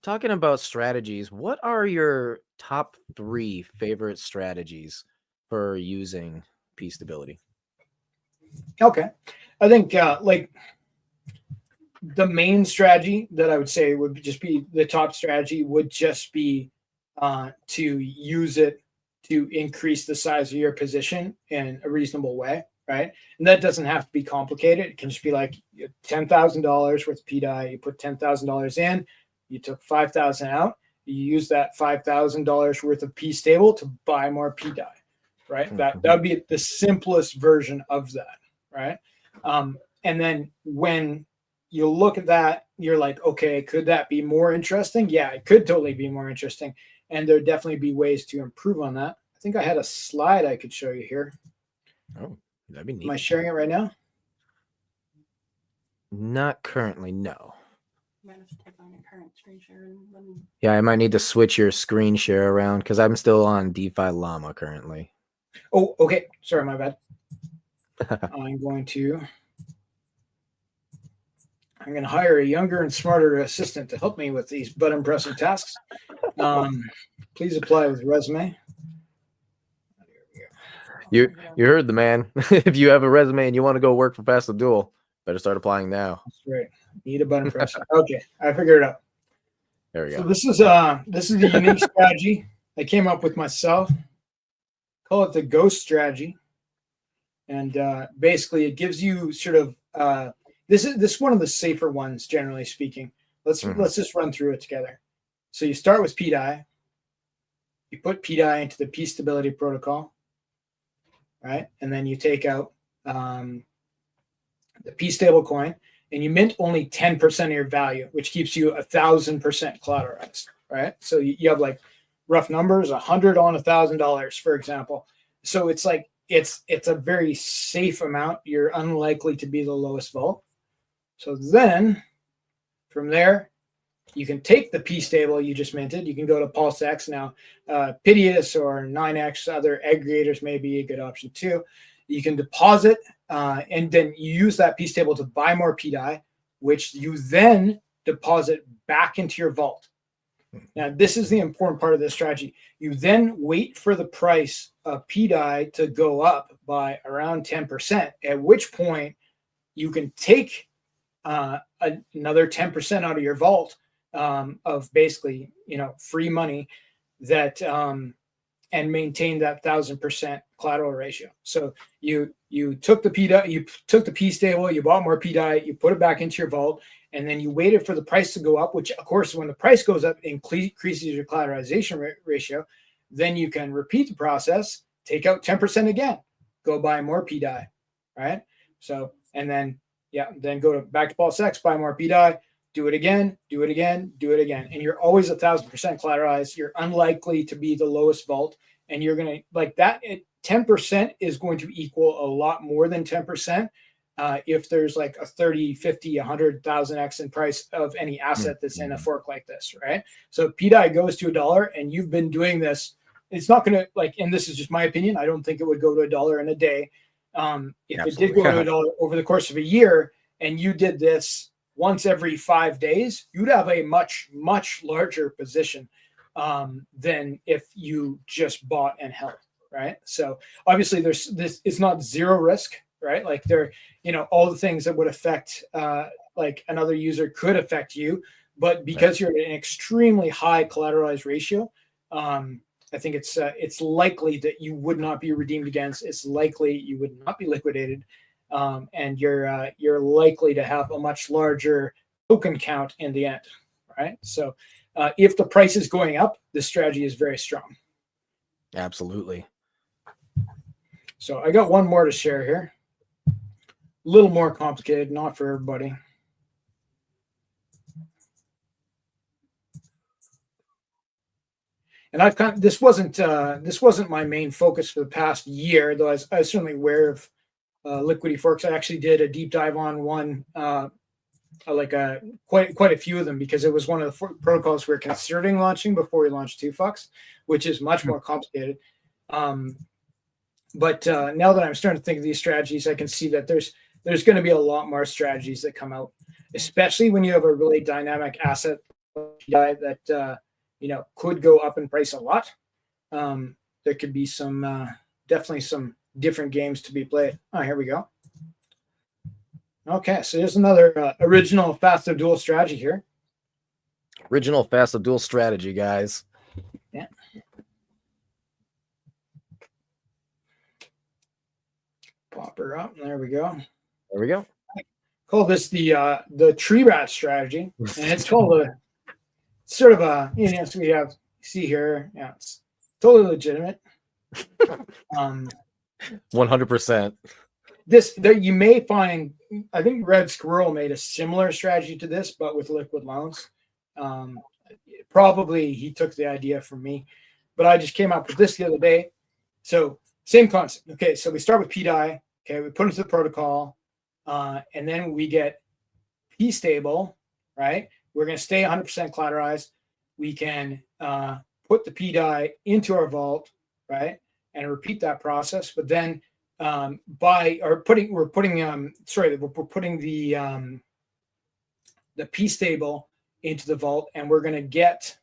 talking about strategies, what are your top 3 favorite strategies for using P stability? Okay. I think like the main strategy that I would say would just be the top strategy would just be to use it to increase the size of your position in a reasonable way, right? And that doesn't have to be complicated. It can just be like $10,000 worth of pDAI. You put $10,000 in, you took 5,000 out. You use that $5,000 worth of P stable to buy more pDAI, right? Mm-hmm. That would be the simplest version of that, right? And then when you look at that, you're like, okay, could that be more interesting? Yeah, it could totally be more interesting. And there'd definitely be ways to improve on that. I think I had a slide I could show you here. Oh, that'd be neat. Am I sharing it right now? Not currently, no. You might have to type on your current screen share. Yeah, I might need to switch your screen share around because I'm still on DeFi Llama currently. Oh, okay. Sorry, my bad. I'm going to hire a younger and smarter assistant to help me with these button-pressing tasks. Please apply with resume. You heard the man. If you have a resume and you want to go work for Fast Duel, better start applying now. That's right. Need a button press. Okay, I figured it out. There we go. So this is the unique strategy I came up with myself. Call it the ghost strategy, and basically it gives you sort of this is one of the safer ones, generally speaking. Let's just run through it together. So you start with pDAI. You put pDAI into the P stability protocol, right? And then you take out the P stable coin, and you mint only 10% of your value, which keeps you 1,000% collateralized, right? So you have like rough numbers, $100 on $1,000, for example. So it's like it's a very safe amount. You're unlikely to be the lowest vol. So then from there, you can take the P stable you just minted. You can go to PulseX now. Pidius or 9x, other aggregators may be a good option too. You can deposit and then you use that P stable to buy more pDAI, which you then deposit back into your vault. Now, this is the important part of this strategy. You then wait for the price of pDAI to go up by around 10%, at which point you can take another 10% out of your vault of basically, free money that and maintain that 1,000% collateral ratio. So you took the pDAI, you took the P stable, you bought more pDAI, you put it back into your vault, and then you waited for the price to go up, which of course, when the price goes up, increases your collateralization ratio. Then you can repeat the process, take out 10% again, go buy more pDAI, right? So, and then, then go back to Pulse X, buy more pDAI, do it again, do it again, do it again. And you're always 1,000% collateralized. You're unlikely to be the lowest vault. And you're going to like that. 10% is going to equal a lot more than 10%. If there's like a 30, 50, 100,000x in price of any asset that's in a fork like this, right? So pDAI goes to $1 and you've been doing this. It's not going to like, and this is just my opinion. I don't think it would go to $1 in a day. If it did go to $1 over the course of a year and you did this once every 5 days, you'd have a much, much larger position than if you just bought and held, right? So obviously there's this, it's not zero risk, right? Like there, all the things that would affect like another user could affect you, but because you're at an extremely high collateralized ratio, I think it's likely that you would not be redeemed against. It's likely you would not be liquidated, and you're likely to have a much larger token count in the end, right? So if the price is going up, this strategy is very strong. Absolutely. So I got one more to share here. A little more complicated, not for everybody. And I've this wasn't my main focus for the past year, though I was certainly aware of liquidity forks. I actually did a deep dive on one, quite a few of them, because it was one of the protocols we were considering launching before we launched 2Fox, which is much more complicated. But now that I'm starting to think of these strategies, I can see that there's going to be a lot more strategies that come out, especially when you have a really dynamic asset that could go up in price a lot. There could be some definitely some different games to be played. Oh, here we go. Okay, so there's another original Fast Abdul strategy here. Original Fast Abdul strategy, guys. Yeah. Pop her up. There we go. There we go. I call this the tree rat strategy, and it's called sort of a so we have see here. Yeah, it's totally legitimate. 100%. This that you may find. I think Red Squirrel made a similar strategy to this, but with liquid loans. Probably he took the idea from me, but I just came up with this the other day. So same concept. Okay, so we start with pDAI. Okay, we put into the protocol, and then we get P stable, right? We're going to stay 100% collateralized. We can put the pDAI into our vault, right, and repeat that process. But then we're putting the P stable into the vault, and we're going to get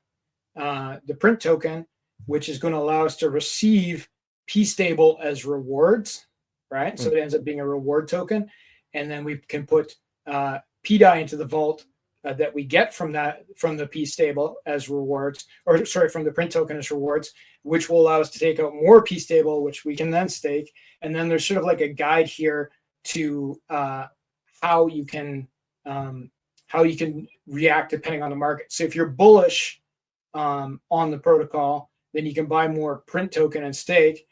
the print token, which is going to allow us to receive P stable as rewards, right? So it ends up being a reward token, and then we can put pDAI into the vault that we get from the P stable as rewards, from the print token as rewards, which will allow us to take out more P stable, which we can then stake. And then there's sort of like a guide here to how you can react depending on the market. So if you're bullish on the protocol, then you can buy more print token and stake.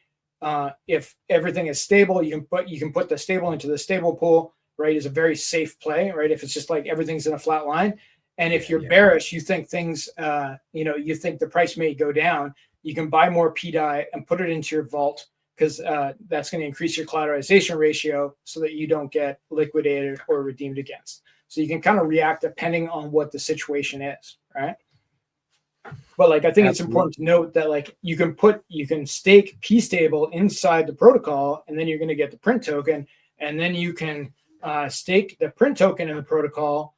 If everything is stable, you can put the stable into the stable pool, right? Is a very safe play, right? If it's just like everything's in a flat line. And if you're bearish, you think things, you think the price may go down, you can buy more pDAI and put it into your vault, because that's going to increase your collateralization ratio so that you don't get liquidated or redeemed against. So you can kind of react depending on what the situation is, right? But like, I think it's important to note that like you can stake P stable inside the protocol, and then you're going to get the print token, and then you can stake the print token in the protocol,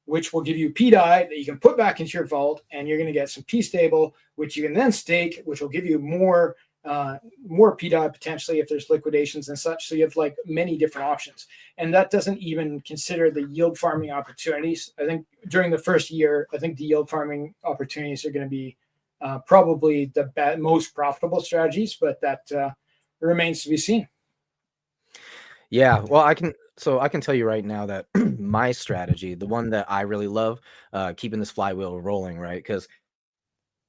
which will give you pDAI that you can put back into your vault, and you're going to get some P stable, which you can then stake, which will give you more pDAI potentially if there's liquidations and such. So you have like many different options, and that doesn't even consider the yield farming opportunities. I think during the first year, I think the yield farming opportunities are going to be probably the most profitable strategies, but that remains to be seen. Yeah, well, I can tell you right now that my strategy, the one that I really love, keeping this flywheel rolling, right? Because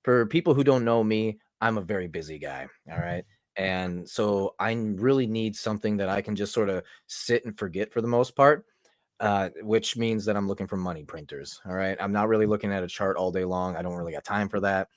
for people who don't know me, I'm a very busy guy, all right? And so I really need something that I can just sort of sit and forget for the most part, which means that I'm looking for money printers. All right. I'm not really looking at a chart all day long. I don't really got time for that.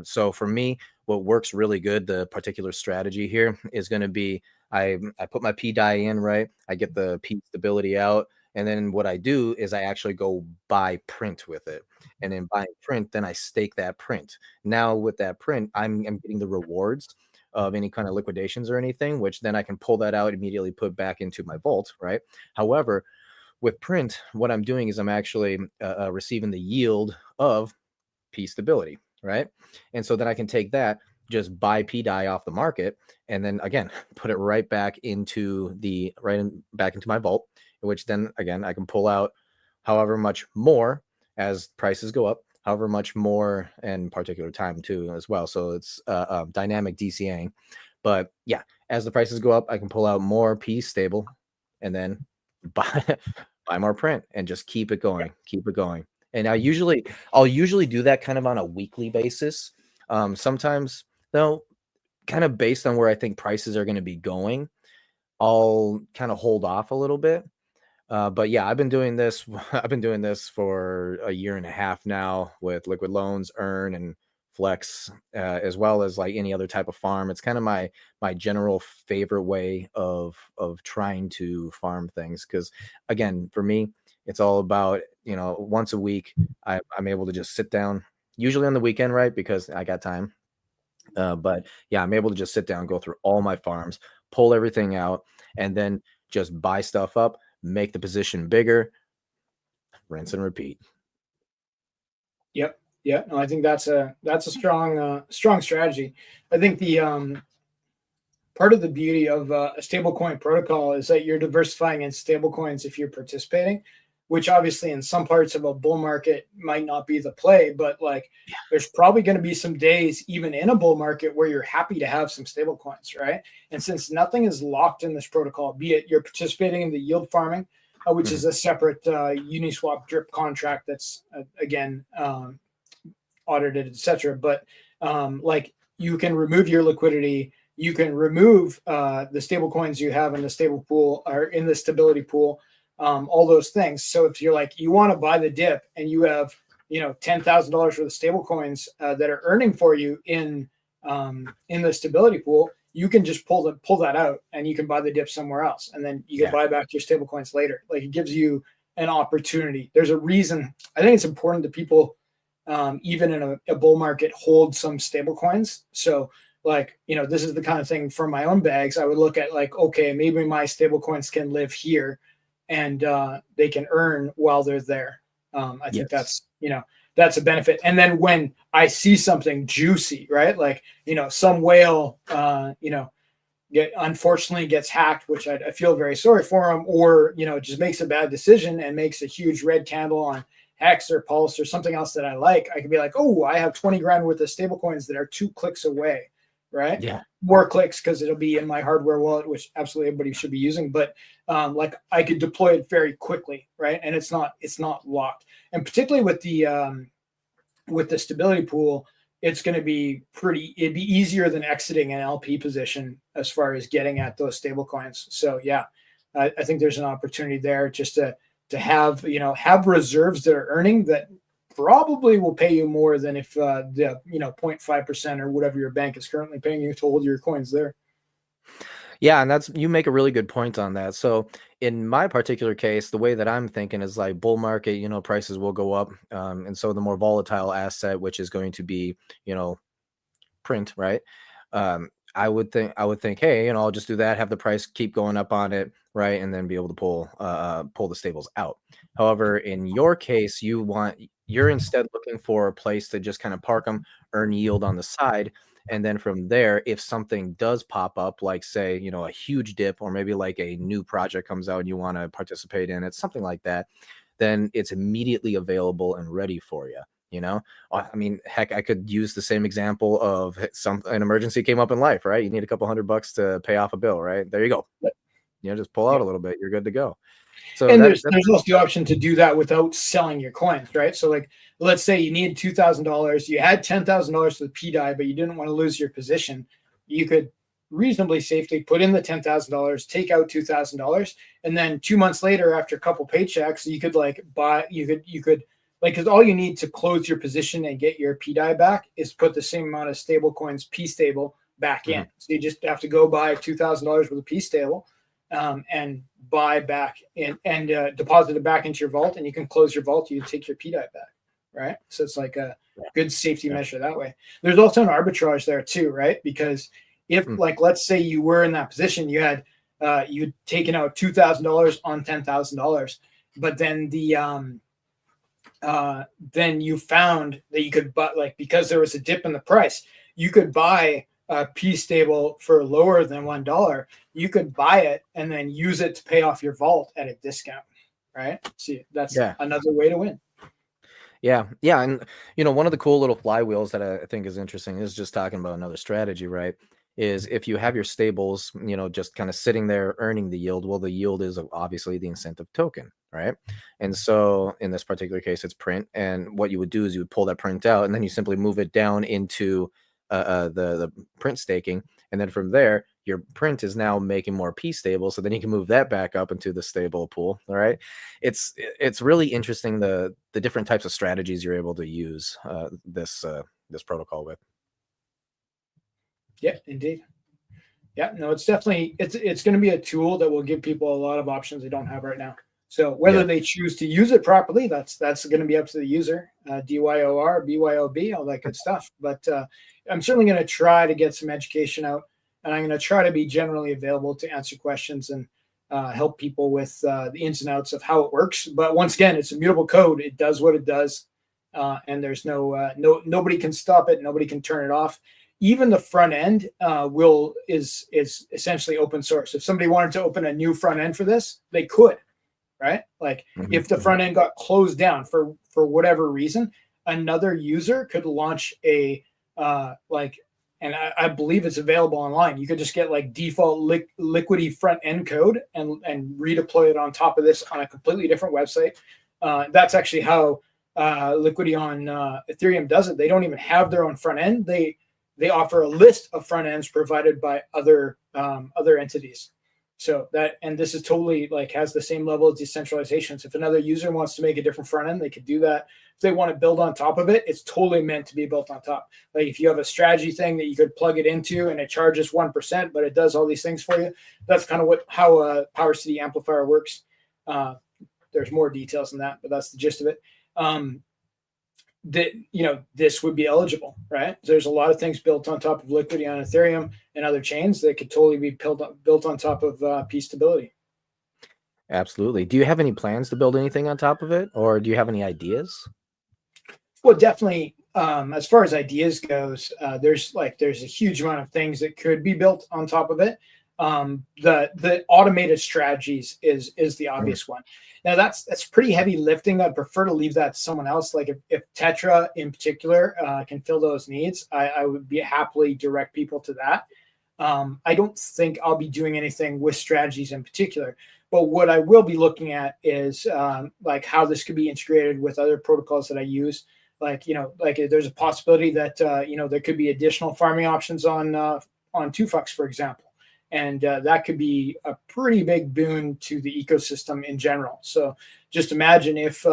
So for me, what works really good, the particular strategy here is going to be I put my pDAI in, right? I get the P stability out. And then what I do is I actually go buy print with it. And then buying print, then I stake that print. Now with that print, I'm getting the rewards of any kind of liquidations or anything, which then I can pull that out, immediately put back into my vault, right? However, with print, what I'm doing is I'm actually receiving the yield of P stability, right? And so then I can take that, just buy pDAI off the market, and then again put it right back into back into my vault, which then again I can pull out however much more as prices go up, however much more in particular time too as well. So it's dynamic DCAing. But yeah, as the prices go up, I can pull out more P stable, and then buy buy more print and just keep it going. And I'll usually do that kind of on a weekly basis. Sometimes though, kind of based on where I think prices are going to be going, I'll kind of hold off a little bit. But yeah, I've been doing this. I've been doing this for a year and a half now with liquid loans, earn and flex, as well as like any other type of farm. It's kind of my general favorite way of trying to farm things. Because again, for me, it's all about once a week I'm able to just sit down, usually on the weekend, right? Because I got time. But yeah, I'm able to just sit down, go through all my farms, pull everything out, and then just buy stuff up, make the position bigger, rinse and repeat. Yep. Yeah. No, I think that's a strong strong strategy. I think the part of the beauty of a stablecoin protocol is that you're diversifying in stablecoins if you're participating, which obviously in some parts of a bull market might not be the play, but like there's probably going to be some days even in a bull market where you're happy to have some stablecoins, right? And since nothing is locked in this protocol, be it you're participating in the yield farming, which is Mhm. a separate Uniswap drip contract that's again audited, etc. But like you can remove your liquidity, you can remove the stable coins you have in the stable pool or in the stability pool, all those things. So if you're like you want to buy the dip and you have $10,000 worth of stable coins that are earning for you in the stability pool, you can just pull that out and you can buy the dip somewhere else, and then you can Yeah. buy back your stable coins later. Like it gives you an opportunity. There's a reason. I think it's important that people even in a bull market, hold some stable coins. So, like, this is the kind of thing for my own bags. I would look at like, okay, maybe my stable coins can live here and they can earn while they're there. I think Yes. that's a benefit. And then when I see something juicy, right? Like, some whale, unfortunately gets hacked, which I feel very sorry for him, or just makes a bad decision and makes a huge red candle on X or Pulse or something else that I like, I could be like, oh, I have 20 grand worth of stable coins that are 2 clicks away, right? Yeah. More clicks because it'll be in my hardware wallet, which absolutely everybody should be using. But like I could deploy it very quickly, right? And it's not locked. And particularly with the stability pool, it's going to be it'd be easier than exiting an LP position as far as getting at those stable coins. So yeah, I think there's an opportunity there just to have reserves that are earning that probably will pay you more than if the 0.5% or whatever your bank is currently paying you to hold your coins there. Yeah, and you make a really good point on that. So in my particular case, the way that I'm thinking is like bull market, prices will go up. And so the more volatile asset, which is going to be, you know, print, right? I would think, hey, I'll just do that, have the price keep going up on it, right, and then be able to pull the stables out. However, in your case, you're instead looking for a place to just kind of park them, earn yield on the side, and then from there, if something does pop up, like say, a huge dip, or maybe like a new project comes out and you want to participate in it, something like that, then it's immediately available and ready for you. You know, I mean, heck, I could use the same example of an emergency came up in life, right? You need a couple $100 to pay off a bill, right? There you go. Just pull Yeah. out a little bit, you're good to go. So And that there's that's there's also the option to do that without selling your coins, right? So like let's say you need $2,000, you had $10,000 for the pDAI, but you didn't want to lose your position. You could reasonably safely put in the $10,000, take out $2,000, and then 2 months later, after a couple paychecks, you could like buy. You could like, because all you need to close your position and get your pDAI back is put the same amount of stable coins p stable back in. So you just have to go buy $2,000 worth of p stable, and buy back and deposit it back into your vault, and you can close your vault. You take your pDAI back, right? So it's like a good safety measure that way. There's also an arbitrage there too, right? Because if like, let's say you were in that position, you had you'd taken out $2,000 on $10,000, but then then you found that you could buy, like, because there was a dip in the price, you could buy a P stable for lower than $1. You could buy it and then use it to pay off your vault at a discount, right? See, that's another way to win. Yeah. And, one of the cool little flywheels that I think is interesting is just talking about another strategy, right? Is if you have your stables, just kind of sitting there earning the yield, well, the yield is obviously the incentive token, right? And so in this particular case, it's print. And what you would do is you would pull that print out and then you simply move it down into the print staking. And then from there, your print is now making more P stable. So then you can move that back up into the stable pool. All right. It's really interesting the different types of strategies you're able to use this protocol with. Yeah, indeed. Yeah, no, it's definitely, it's going to be a tool that will give people a lot of options they don't have right now. So whether they choose to use it properly, that's going to be up to the user. DYOR, BYOB, all that good stuff. But I'm certainly going to try to get some education out, and I'm going to try to be generally available to answer questions and help people with the ins and outs of how it works. But once again, it's immutable code. It does what it does, and there's nobody can stop it. Nobody can turn it off. Even the front end is essentially open source. If somebody wanted to open a new front end for this, they could, right? Like if the front end got closed down for whatever reason, another user could launch a and I believe it's available online. You could just get like default Liquidity front end code and redeploy it on top of this on a completely different website. That's actually how Liquidity on Ethereum does it. They don't even have their own front end. They offer a list of front ends provided by other entities. So this is totally like has the same level of decentralization. So if another user wants to make a different front end, they could do that. If they want to build on top of it, it's totally meant to be built on top. Like if you have a strategy thing that you could plug it into and it charges 1%, but it does all these things for you. That's kind of how a Power City amplifier works. There's more details than that, but that's the gist of it. That this would be eligible, right? There's a lot of things built on top of Liquidity on Ethereum and other chains that could totally be built on top of P stability. Absolutely. Do you have any plans to build anything on top of it, or do you have any ideas? Well, definitely. As far as ideas goes, there's a huge amount of things that could be built on top of it. The automated strategies is the obvious one. Now that's pretty heavy lifting. I'd prefer to leave that to someone else. Like if Tetra in particular can fill those needs, I would be happily direct people to that. I don't think I'll be doing anything with strategies in particular, but what I will be looking at is like how this could be integrated with other protocols that I use. Like there's a possibility that there could be additional farming options on 2Fux, for example. And that could be a pretty big boon to the ecosystem in general. So just imagine if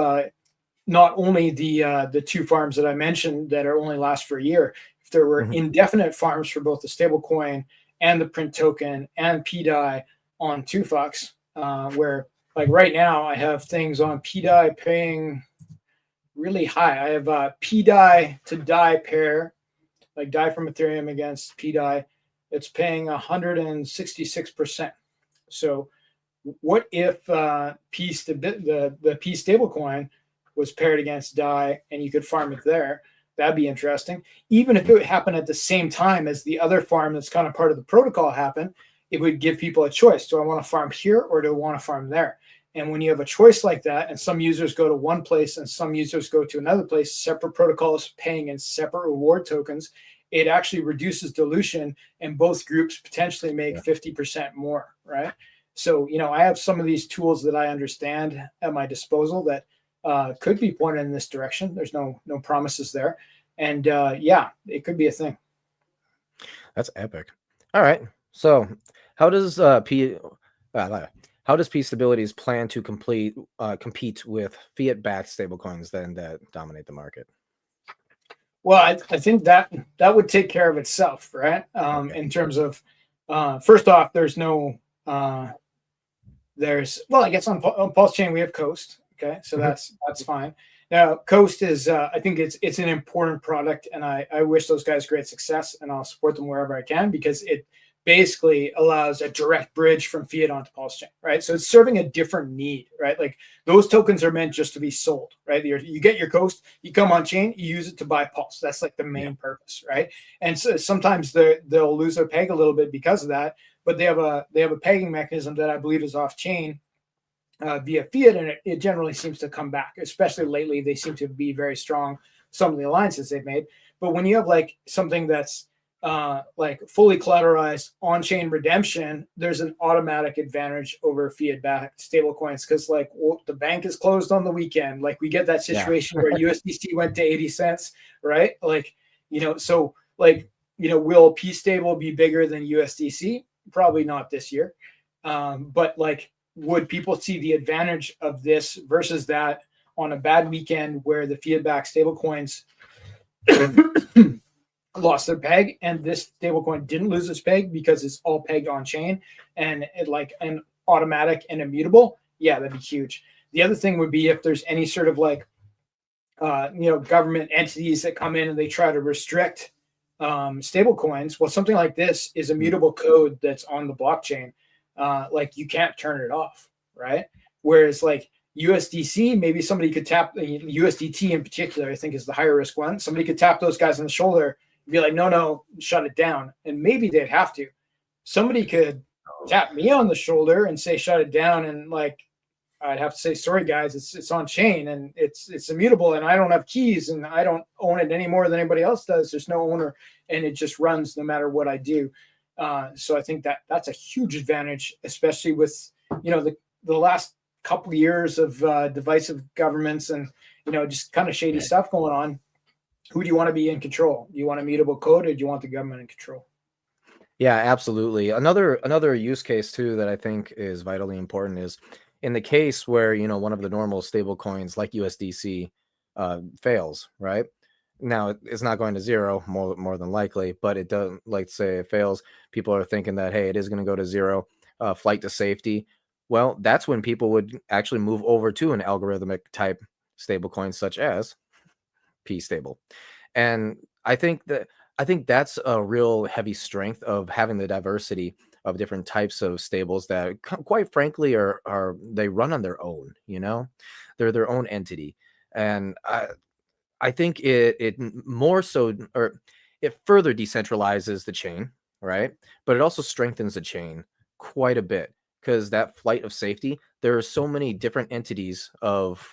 not only the two farms that I mentioned that are only last for a year, if there were indefinite farms for both the stablecoin and the print token and pDAI on 2Fux, where like right now I have things on pDAI paying really high. I have pDAI to DAI pair, like DAI from Ethereum against pDAI. It's paying 166%. So what if the P stablecoin was paired against DAI and you could farm it there? That'd be interesting. Even if it happened at the same time as the other farm that's kind of part of the protocol happened, it would give people a choice. Do I want to farm here or do I want to farm there? And when you have a choice like that, and some users go to one place and some users go to another place, separate protocols paying in separate reward tokens, it actually reduces dilution and both groups potentially make 50% more, right? So, I have some of these tools that I understand at my disposal that could be pointed in this direction. There's no promises there. And it could be a thing. That's epic. All right. So, how does uh, how does P Stabilities plan to compete with fiat-backed stablecoins then that dominate the market? Well, I think that that would take care of itself, right? Okay. In terms of first off, there's no there's well, I guess on Pulse Chain we have Coast. Okay, so Mhm. that's fine. Now Coast is I think it's an important product, and I wish those guys great success, and I'll support them wherever I can because it basically allows a direct bridge from fiat onto Pulse Chain, right? So it's serving a different need, right? Like those tokens are meant just to be sold, right? You get your Coast, you come on chain, you use it to buy Pulse. That's like the Yeah. main purpose, right? And so sometimes they'll lose their peg a little bit because of that, but they have a pegging mechanism that I believe is off chain via fiat, and it generally seems to come back. Especially lately, they seem to be very strong. Some of the alliances they've made, but when you have like something that's like fully collateralized on-chain redemption, there's an automatic advantage over fiat-backed stablecoins because like well, the bank is closed on the weekend. Like we get that Yeah. situation where USDC went to 80 cents, right? Like so like will P stable be bigger than USDC? Probably not this year, but like would people see the advantage of this versus that on a bad weekend where the fiat-backed stablecoins lost their peg and this stablecoin didn't lose its peg because it's all pegged on chain and it like an automatic and immutable? Yeah, that'd be huge. The other thing would be if there's any sort of like government entities that come in and they try to restrict stable coins. Well, something like this is Mm. immutable code that's on the blockchain. Like you can't turn it off, right? Whereas like USDC, maybe somebody could tap USDT in particular, I think is the higher risk one. Somebody could tap those guys on the shoulder and be like, no, no, shut it down. And maybe they'd have to. Somebody could tap me on the shoulder and say, shut it down. And like, I'd have to say, sorry guys, it's on chain and it's immutable and I don't have keys and I don't own it any more than anybody else does. There's no owner and it just runs no matter what I do. So I think that that's a huge advantage, especially with the last couple of years of divisive governments and just kind of shady stuff going on. Who do you want to be in control? Do you want immutable code or do you want the government in control? Yeah, absolutely. Another use case too that I think is vitally important is in the case where, one of the normal stable coins like USDC fails, right? Now it's not going to zero more than likely, but it does, like say it fails, people are thinking that hey, it is going to go to zero, flight to safety. Well, that's when people would actually move over to an algorithmic type stablecoin such as P stable. And I think that's a real heavy strength of having the diversity of different types of stables that quite frankly are they run on their own, They're their own entity. And I think more so or it further decentralizes the chain, right? But it also strengthens the chain quite a bit because that flight of safety, there are so many different entities of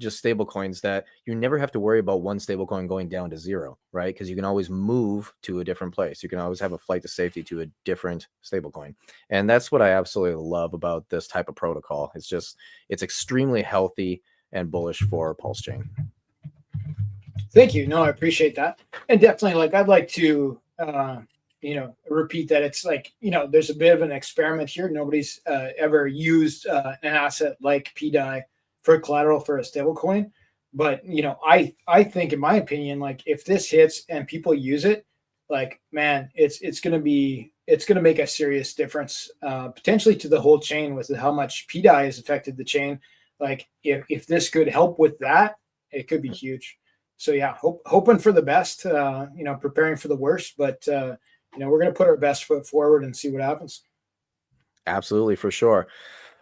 just stable coins that you never have to worry about one stable coin going down to zero, right? Because you can always move to a different place. You can always have a flight to safety to a different stable coin. And that's what I absolutely love about this type of protocol. It's extremely healthy and bullish for Pulse Chain. Thank you. No, I appreciate that. And definitely, like, I'd like to, repeat that it's like, there's a bit of an experiment here. Nobody's ever used an asset like pDAI for collateral for a stable coin. But, I think, in my opinion, like, if this hits and people use it, like, man, it's going to make a serious difference, potentially to the whole chain with how much pDAI has affected the chain. Like, if this could help with that, it could be huge. So yeah, hoping for the best, preparing for the worst, but we're going to put our best foot forward and see what happens. Absolutely, for sure.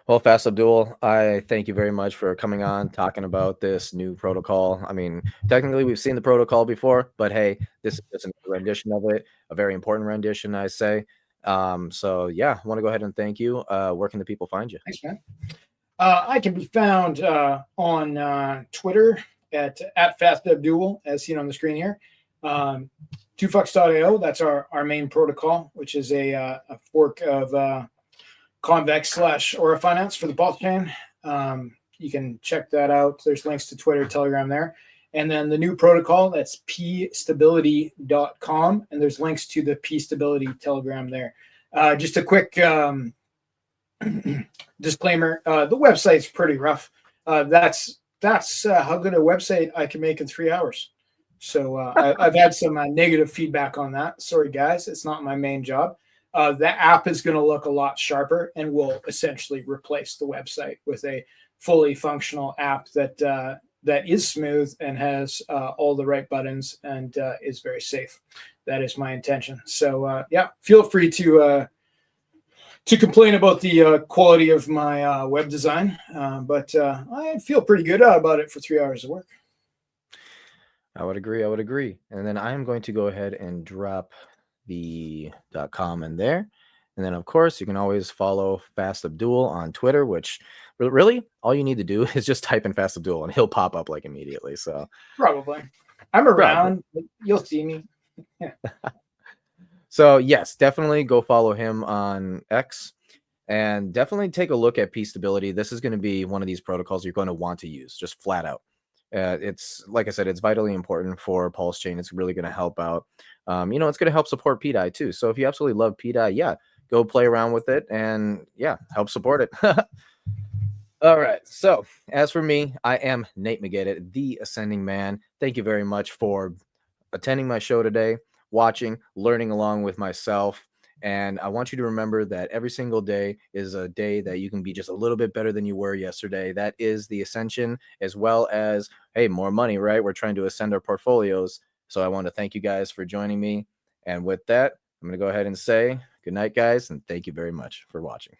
Well, Fast Abdul, I thank you very much for coming on, talking about this new protocol. I mean, technically, we've seen the protocol before, but hey, this is just a new rendition of it, a very important rendition, I say. So yeah, I want to go ahead and thank you. Where can the people find you? Thanks, man. I can be found on Twitter at FastAbdul, as seen on the screen here. 2fucks.io, that's our main protocol, which is a fork of Convex / Aura Finance for the blockchain. You can check that out. There's links to Twitter, Telegram there. And then the new protocol, that's pstability.com. And there's links to the pstability Telegram there. Just a quick disclaimer: the website's pretty rough. That's how good a website I can make in 3 hours. So I've had some negative feedback on that. Sorry, guys, it's not my main job. The app is going to look a lot sharper and will essentially replace the website with a fully functional app that is smooth and has all the right buttons and is very safe. That is my intention. So yeah, feel free to complain about the quality of my web design, but I feel pretty good about it for 3 hours of work. I would agree. I would agree. And then I am going to go ahead and drop the .com in there. And then, of course, you can always follow Fast Abdul on Twitter, which really all you need to do is just type in Fast Abdul and he'll pop up like immediately. So probably I'm around. Probably. You'll see me. Yeah. So yes, definitely go follow him on X and definitely take a look at P stability. This is going to be one of these protocols you're going to want to use just flat out. It's like I said, it's vitally important for Pulse Chain. It's really going to help out. It's going to help support pDAI too. So if you absolutely love pDAI, yeah, go play around with it and yeah, help support it. All right. So as for me, I am Nate McGettit, the Ascending Man. Thank you very much for attending my show today, watching, learning along with myself. And I want you to remember that every single day is a day that you can be just a little bit better than you were yesterday. That is the ascension, as well as, hey, more money, right? We're trying to ascend our portfolios. So I want to thank you guys for joining me. And with that, I'm going to go ahead and say good night, guys. And thank you very much for watching.